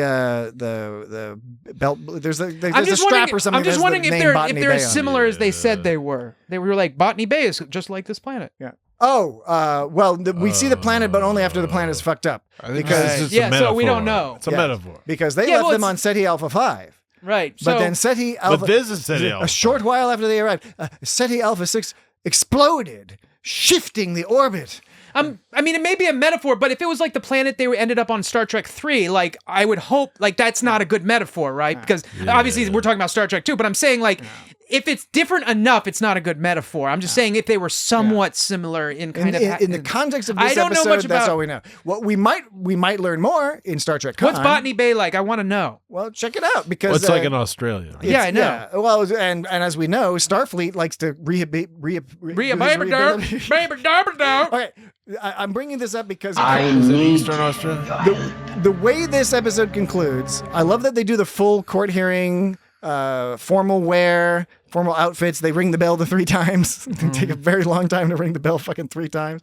belt. There's a strap or something. I'm just wondering if they're as similar as they said they were. They were like, Botany Bay is just like this planet. Yeah. We see the planet, but only after the planet is fucked up. Because so we don't know. It's a metaphor. Because they left them on SETI Alpha 5. Right. But then SETI Alpha... But this is SETI Alpha. A short while after they arrived, SETI Alpha 6 exploded, shifting the orbit. I mean, it may be a metaphor, but if it was like the planet they ended up on Star Trek 3, like, I would hope, like, that's not a good metaphor, right? Because obviously we're talking about Star Trek 2, but I'm saying, like, if it's different enough, it's not a good metaphor. I'm just saying if they were somewhat similar in kind of... In the context of this episode, that's all we know. What we might learn more in Star Trek Khan. What's Botany Bay like? I want to know. Well, check it out, because... What's like in Australia? Yeah, I know. Yeah. Well, and as we know, Starfleet likes to Okay, I'm bringing this up because Eastern Australia. The way this episode concludes, I love that they do the full court hearing, formal wear, formal outfits. They ring the bell the 3 times. They take a very long time to ring the bell fucking 3 times.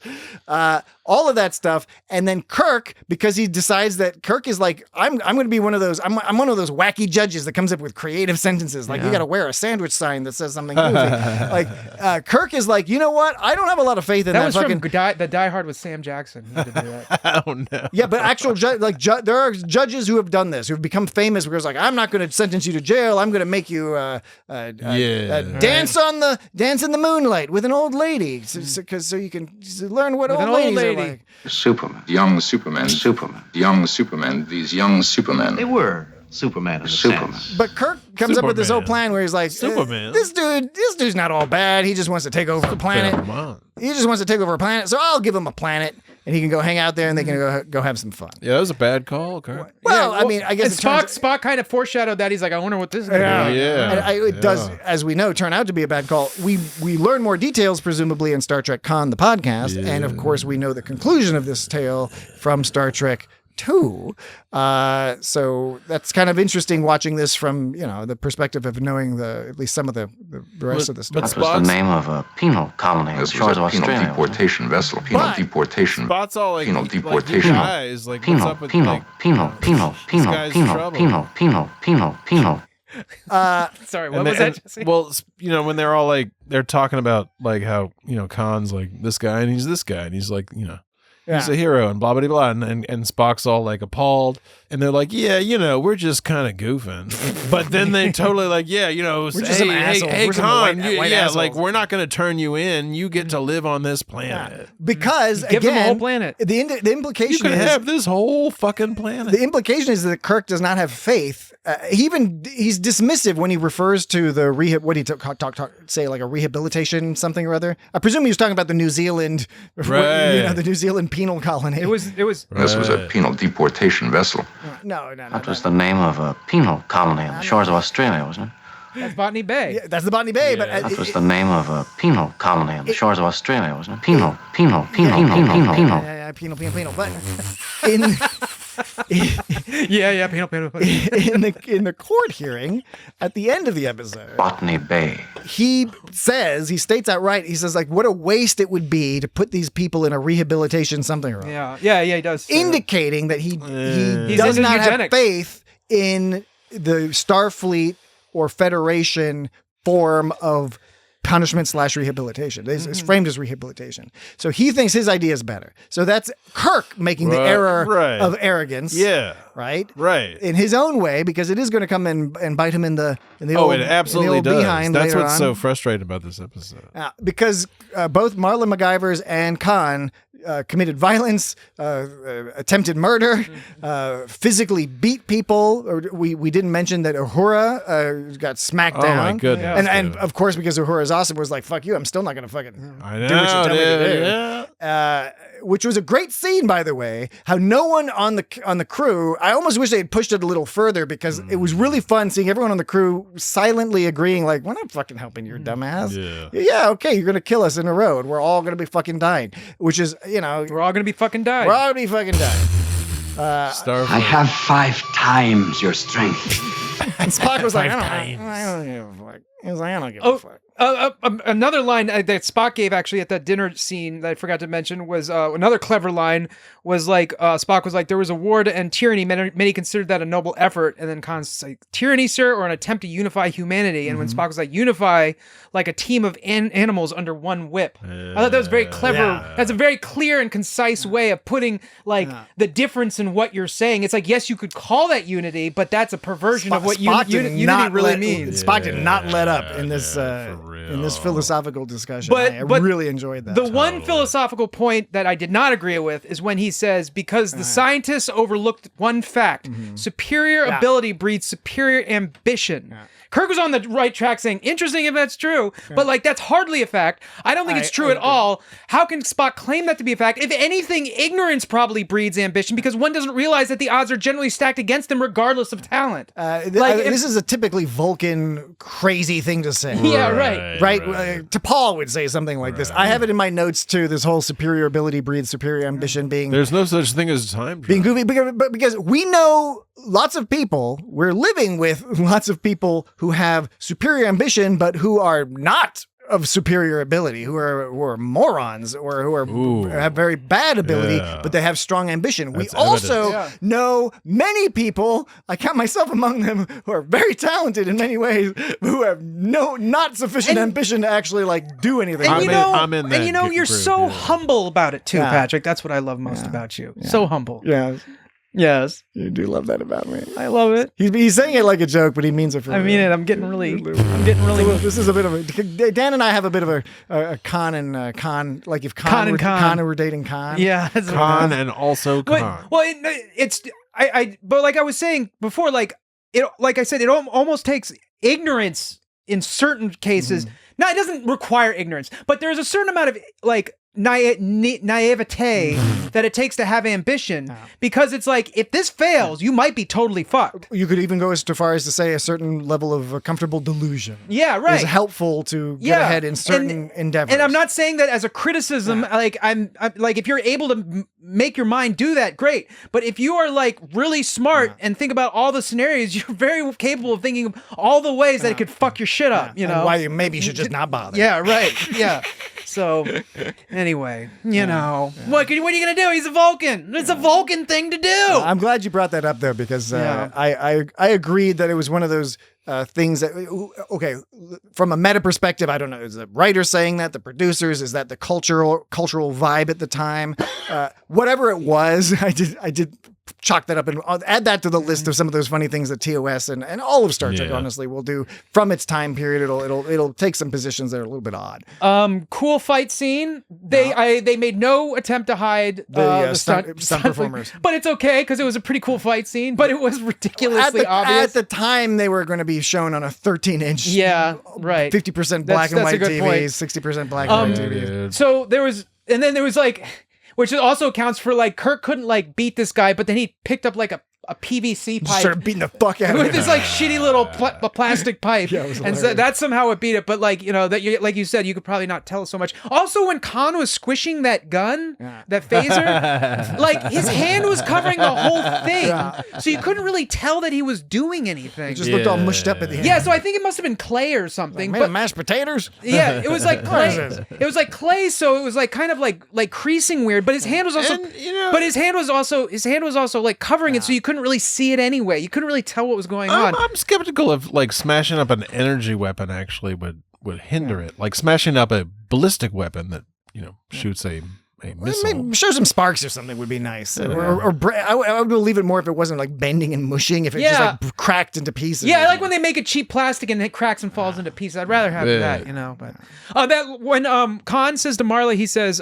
All of that stuff. And then Kirk, because he decides that Kirk is like, I'm going to be one of those, I'm one of those wacky judges that comes up with creative sentences. Like, you got to wear a sandwich sign that says something goofy. Like, Kirk is like, you know what? I don't have a lot of faith in that. That was fucking... from the Die Hard with Sam Jackson. He had to do that. Oh, no. Yeah, but actual there are judges who have done this, who've become famous because like, I'm not going to sentence you to jail. I'm going to make you dance in the moonlight with an old lady, so you can learn what old ladies are like. Superman. Young Superman. Young Superman. These young Supermen. They were Superman and Superman. But Kirk comes up with this whole plan where he's like, Superman. This dude's not all bad. He just wants to take over the planet. He just wants to take over a planet, so I'll give him a planet, and he can go hang out there, and they can go have some fun. Yeah, that was a bad call, Kirk. Well, I mean, I guess Spock kind of foreshadowed that. He's like, I wonder what this is. It does, as we know, turn out to be a bad call. We learn more details, presumably, in Star Trek Khan, the podcast, and of course, we know the conclusion of this tale from Star Trek 2. So that's kind of interesting watching this from, the perspective of knowing at least some of the rest of the story. That was the name of a penal colony on the shores of Australia. Penal deportation vessel. Penal deportation. Spot's all like, penal deportation. Guys, like, what's up with penal. Sorry, what was that, Jesse? Well, when they're all like, they're talking about like how, Khan's like this guy and he's this guy and he's like, he's a hero and blah, blah, blah. And Spock's all like appalled. And they're like, yeah, we're just kind of goofing. But then they totally like, we're just some assholes. Hey, we're Khan, white assholes. like, we're not going to turn you in. You get to live on this planet. Because, give them a whole planet. The implication you can is... have this whole fucking planet. The implication is that Kirk does not have faith. He's dismissive when he refers to the rehab. What did he say, like a rehabilitation something or other? I presume he was talking about the New Zealand, right. The New Zealand penal colony. It was. This was a penal deportation vessel. No. That was the name of a penal colony on the shores of Australia, wasn't it? That's Botany Bay. Yeah, that's the Botany Bay. But That was the name of a penal colony on the shores of Australia, wasn't it? Penal. Yeah, penal. But in in the court hearing at the end of the episode, Botany Bay. he states outright, he says, like, what a waste it would be to put these people in a rehabilitation something room. Yeah, he does. Indicating that he does not have faith in the Starfleet or Federation form of punishment/rehabilitation. It's framed as rehabilitation. So he thinks his idea is better. So that's Kirk making the error of arrogance. Yeah. Right? Right. In his own way, because it is going to come and bite him in the old, it absolutely does. behind. That's what's on. so frustrating about this episode. Because both Marlon MacGyvers and Khan committed violence, attempted murder, physically beat people. We didn't mention that Uhura got smacked down. Oh my goodness! And of course, because Uhura's awesome, was like, "Fuck you! I'm still not going to fucking do what you tell me to do." Which was a great scene, by the way. How no one on the crew. I almost wish they had pushed it a little further because it was really fun seeing everyone on the crew silently agreeing, like, "We're not fucking helping your dumbass." Yeah, okay, you're going to kill us in a row, and we're all going to be fucking dying. Which is, we're all going to be fucking dying. We're all going to be fucking dying. I have 5 times your strength. And Spock was like, I don't give a fuck. He was like, I don't give a fuck. Another line that Spock gave actually at that dinner scene that I forgot to mention was another clever line was like, Spock was like, there was a war to end tyranny. Many considered that a noble effort. And then Khan's like, tyranny, sir, or an attempt to unify humanity. And when Spock was like, unify like a team of animals under one whip. I thought that was very clever. Yeah. That's a very clear and concise way of putting like the difference in what you're saying. It's like, yes, you could call that unity, but that's a perversion of what unity really means. Spock did not let up in this philosophical discussion. I really enjoyed that. The one philosophical point that I did not agree with is when he says, because the scientists overlooked one fact, superior ability breeds superior ambition. Kirk was on the right track saying, interesting if that's true, but like that's hardly a fact. I don't think it's true at all. How can Spock claim that to be a fact? If anything, ignorance probably breeds ambition because one doesn't realize that the odds are generally stacked against them regardless of talent. This is a typically Vulcan crazy thing to say. Yeah, right. T'Pol would say something like this. I have it in my notes too, this whole superior ability breeds superior ambition being... There's no such thing as time travel. Being goofy, because we know lots of people, we're living with lots of people who have superior ambition, but who are not of superior ability, who are morons or who have very bad ability, but they have strong ambition. That's we also know many people, I count myself among them, who are very talented in many ways, who have not sufficient ambition to actually like do anything. And you're so humble about it too, Patrick. That's what I love most about you. Yeah. So humble. Yeah. Yes. You do love that about me. I love it. He's saying it like a joke, but he means it for real. I mean it. I'm getting really. This is a bit of a. Dan and I have a bit of a Khan and Khan. Like if Khan were dating Khan. Yeah. Khan and also Khan. But like I was saying before, like I said, it almost takes ignorance in certain cases. Now, it doesn't require ignorance, but there's a certain amount of like naivete that it takes to have ambition, because it's like, if this fails, you might be totally fucked. You could even go as far as to say a certain level of a comfortable delusion. Yeah, right. Is helpful to get ahead in certain endeavors. And I'm not saying that as a criticism. Like I'm like, if you're able to make your mind do that, great. But if you are like really smart and think about all the scenarios, you're very capable of thinking of all the ways that it could fuck your shit up. You know, and why you maybe should just not bother. Yeah, right. Yeah. So, anyway, what are you going to do? He's a Vulcan. It's a Vulcan thing to do. I'm glad you brought that up, though, because I agreed that it was one of those things that, okay, from a meta perspective, I don't know, is the writer saying that, the producers, is that the cultural vibe at the time? Whatever it was, I did chalk that up and I'll add that to the list of some of those funny things that TOS and all of Star Trek honestly will do from its time period. It'll take some positions that are a little bit odd. Cool fight scene. They made no attempt to hide the stunt performers, but it's okay because it was a pretty cool fight scene. But it was ridiculously obvious. At the time, they were going to be shown on a 13-inch. Yeah, right. 50% black and white TVs, 60% black and white TVs. So there was like. Which also accounts for like Kirk couldn't like beat this guy, but then he picked up like a PVC pipe. Started beating the fuck out of with it. this like shitty little plastic pipe. Yeah, it was and so hilarious. that's somehow it beat it. But like, like you said, you could probably not tell so much. Also, when Khan was squishing that gun, that phaser, like his hand was covering the whole thing. So you couldn't really tell that he was doing anything. It just looked all mushed up at the end. Yeah, so I think it must have been clay or something. Made of mashed potatoes? Yeah, it was like What is clay. this? It was like clay, so it was like kind of like creasing weird. But his hand was also, but his hand was also like covering it, so you couldn't really see it anyway. You couldn't really tell what was going on. I'm skeptical of like smashing up an energy weapon actually would hinder it. Like smashing up a ballistic weapon that shoots a missile. Maybe show some sparks or something would be nice. I would believe it more if it wasn't like bending and mushing. If it just like cracked into pieces. Yeah, I like when they make it cheap plastic and it cracks and falls into pieces. I'd rather have that, But that when Khan says to Marla, he says,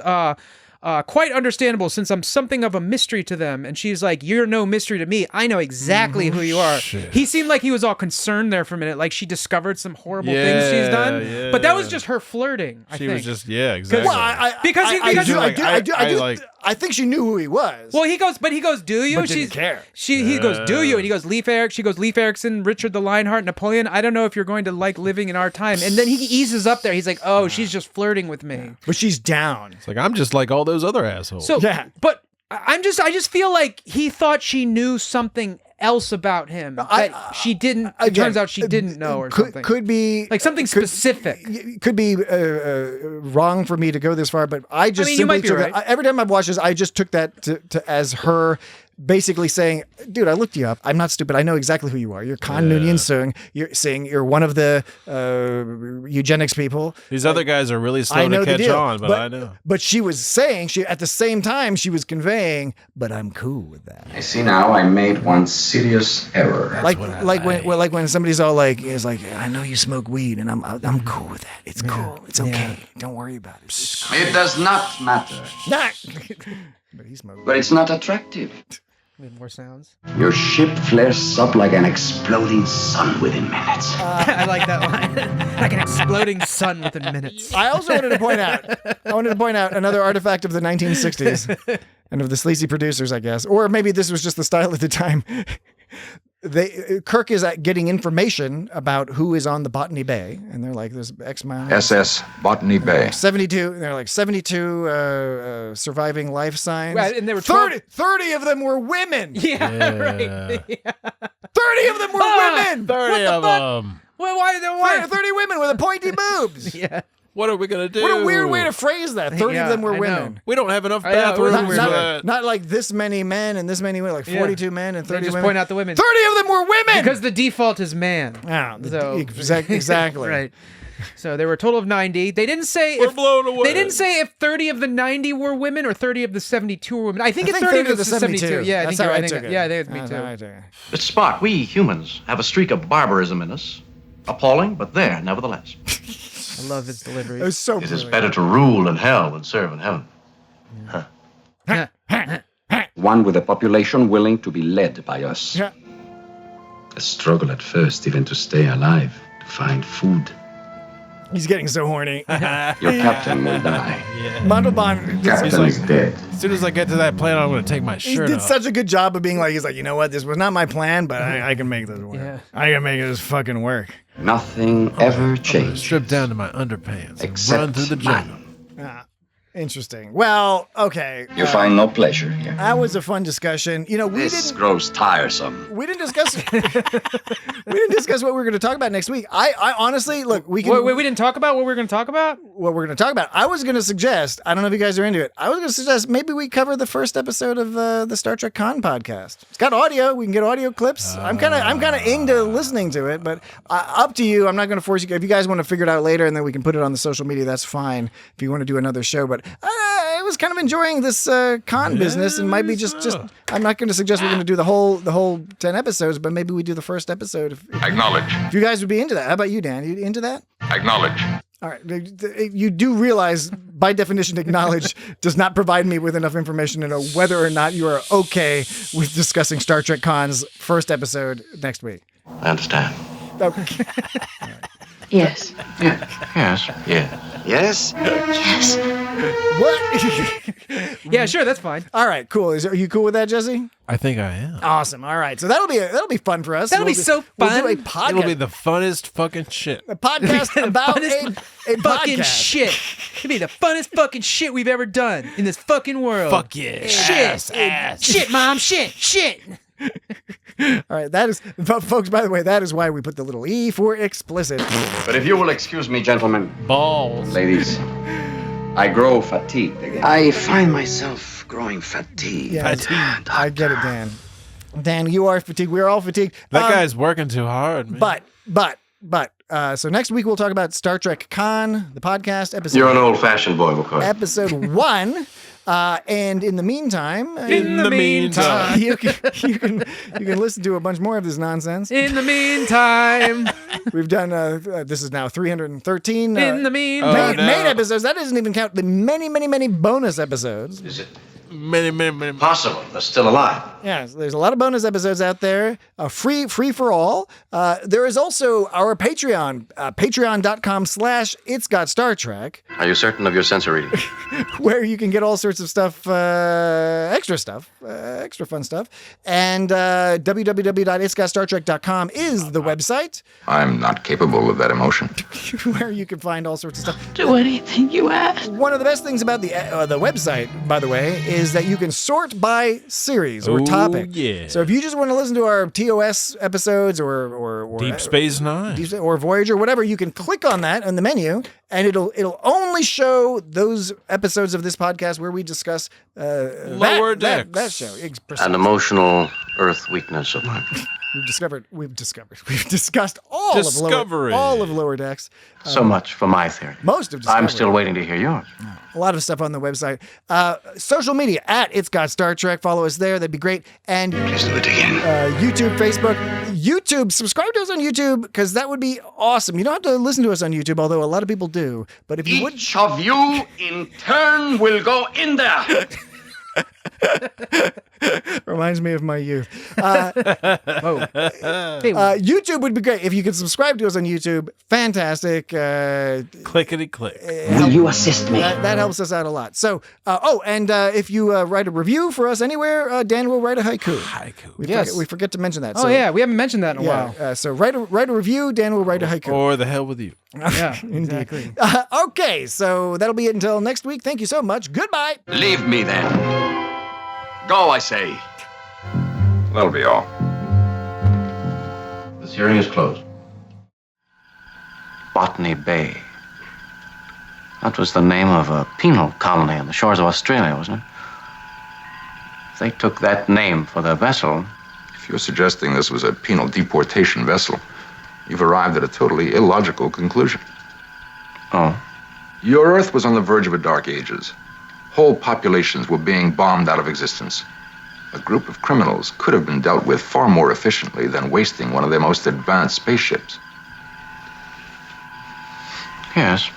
quite understandable since I'm something of a mystery to them. And she's like, you're no mystery to me. I know exactly who you are. Shit. He seemed like he was all concerned there for a minute. Like she discovered some horrible things she's done. Yeah. But that was just her flirting, I She think. was just, exactly. Well, I think she knew who he was. Well, he goes, do you? But didn't care. He goes, do you? And he goes, Leif Erikson. She goes, Leif Erikson, Richard the Lionheart, Napoleon. I don't know if you're going to like living in our time. And then he eases up there. He's like, oh, she's just flirting with me. But she's down. It's like, I'm just like all those other assholes. So, but I just feel like he thought she knew something else about him that she didn't. It turns out she didn't know, or something. Could be like something specific. Could be wrong for me to go this far, but I just you simply might be took right. every time I've watched this, I just took that to as her basically saying, dude, I looked you up. I'm not stupid. I know exactly who you are. You're Khan Noonien Singh. You're one of the eugenics people. These other guys are really slow to catch on, but I know. But she was saying, at the same time, she was conveying, but I'm cool with that. I see now I made one serious error. Like when somebody's all like, is like, I know you smoke weed, and I'm cool with that. It's cool. It's okay. Don't worry about it. It does not matter. But he smoked. But it's not attractive. More sounds. Your ship flares up like an exploding sun within minutes. I like that line. Like an exploding sun within minutes. I also wanted to point out another artifact of the 1960s and of the sleazy producers, I guess, or maybe this was just the style at the time. Kirk is getting information about who is on the Botany Bay, and they're like, "There's X amount." SS Botany Bay. 72. They're like 72 surviving life signs. Right, and there were 30 of them were women. Yeah, right. Yeah. 30 of them were women. 30 of them. Well, why? 30 women with pointy boobs. Yeah. What are we gonna do? What a weird way to phrase that. 30 of them were women. We don't have enough I know, bathrooms. Not like this many men and this many women, like 42 men and 30 they just women. point out the women. 30 of them were women! Because the default is man. Yeah, So- exactly. Right. So there were a total of 90. They didn't say We're blown away. They didn't say if 30 of the 90 were women or 30 of the 72 were women. I think it's 30 of the 72. Yeah, That's I how I think took it. Yeah, I think it's me too. But Spock, we humans have a streak of barbarism in us. Appalling, but there, nevertheless. I love his delivery. It was so It is brilliant. better to rule in hell than serve in heaven. One with a population willing to be led by us. Yeah. A struggle at first, even to stay alive, to find food. He's getting so horny. Your captain will die. Montalban Captain is dead. As soon as I get to that planet, I'm going to take my he shirt did off. such a good job of being like, he's like, you know what, this was not my plan, but I can make this work. Yeah. I can make this fucking work. Nothing ever changed. Strip down to my underpants and Except run through the jungle. Interesting. Well, okay. You find no pleasure here. That was a fun discussion. You know, This grows tiresome. we didn't discuss what we were going to talk about next week. I honestly, look, we can. Wait, we didn't talk about what we were going to talk about? What we're going to talk about. I was going to suggest, I don't know if you guys are into it. I was going to suggest maybe we cover the first episode of the Star Trek Con podcast. It's got audio. We can get audio clips. I'm kind of into listening to it, but up to you. I'm not going to force you. If you guys want to figure it out later and then we can put it on the social media, that's fine. If you want to do another show, but I was kind of enjoying this con business, and might be just. I'm not going to suggest we're going to do the whole 10 episodes, but maybe we do the first episode. Acknowledge. If you guys would be into that. How about you, Dan? You into that? Acknowledge. All right. You do realize, by definition, acknowledge does not provide me with enough information to know whether or not you are okay with discussing Star Trek Con's first episode next week. I understand. Okay. Yes. Yes. Yeah. Yes? Yes. What? Yeah, sure, that's fine. All right, cool. Are you cool with that, Jesse? I think I am. Awesome. All right, so that'll be fun for us. That'll be so fun. We'll do a podcast. It'll be the funnest fucking shit. A podcast about a fucking podcast. shit. It'll be the funnest fucking shit we've ever done in this fucking world. Fuck yeah. Shit. Shit, Mom. Shit. All right, that is, folks, by the way, that is why we put the little E for explicit. But if you will excuse me, gentlemen. Balls. Ladies, I grow fatigued again. I find myself growing fatigued. Yeah, I get it, Dan. Dan, you are fatigued. We're all fatigued. That guy's working too hard, man. But, so next week we'll talk about Star Trek Khan, the podcast episode. You're an old-fashioned boy, McCoy. Episode 1. And in the meantime, you can listen to a bunch more of this nonsense. In the meantime, we've done. This is now 313. In the meantime, main episodes. That doesn't even count the many bonus episodes. Is it many possible? They're still alive. Yeah, so there's a lot of bonus episodes out there, free for all. There is also our Patreon, patreon.com/It's Got Star Trek. Are you certain of your sensor reading? Where you can get all sorts of stuff, extra fun stuff. And www.itsgotstartrek.com is the website. I'm not capable of that emotion. Where you can find all sorts of stuff. Do anything you ask. One of the best things about the website, by the way, is that you can sort by series or topic. Yeah. So if you just want to listen to our TOS episodes or Deep Space Nine or Voyager, whatever, you can click on that on the menu, and it'll only show those episodes of this podcast where we discuss Lower Decks. That show. An emotional Earth weakness of mine. We've discussed all of Lower Decks. So much for my theory. Most of Discovery. I'm still waiting to hear yours. A lot of stuff on the website. Social media @It's Got Star Trek. Follow us there. That'd be great. And Let's do it again. YouTube, Facebook, YouTube. Subscribe to us on YouTube because that would be awesome. You don't have to listen to us on YouTube, although a lot of people do. But if you would, Each of you in turn will go in there. reminds me of my youth. YouTube would be great if you could subscribe to us on YouTube. Fantastic. Clickety click. Will you assist me? That helps us out a lot. So, and if you write a review for us anywhere, Dan will write a haiku. We forget to mention that. Oh, yeah, we haven't mentioned that in a while. So write a review. Dan will write a haiku. Or the hell with you. Yeah, exactly. Okay, so that'll be it until next week. Thank you so much. Goodbye. Leave me then. Go, I say. That'll be all. This hearing is closed. Botany Bay. That was the name of a penal colony on the shores of Australia, wasn't it? If they took that name for their vessel... If you're suggesting this was a penal deportation vessel, you've arrived at a totally illogical conclusion. Oh? Your Earth was on the verge of a dark ages. Whole populations were being bombed out of existence. A group of criminals could have been dealt with far more efficiently than wasting one of their most advanced spaceships. Yes.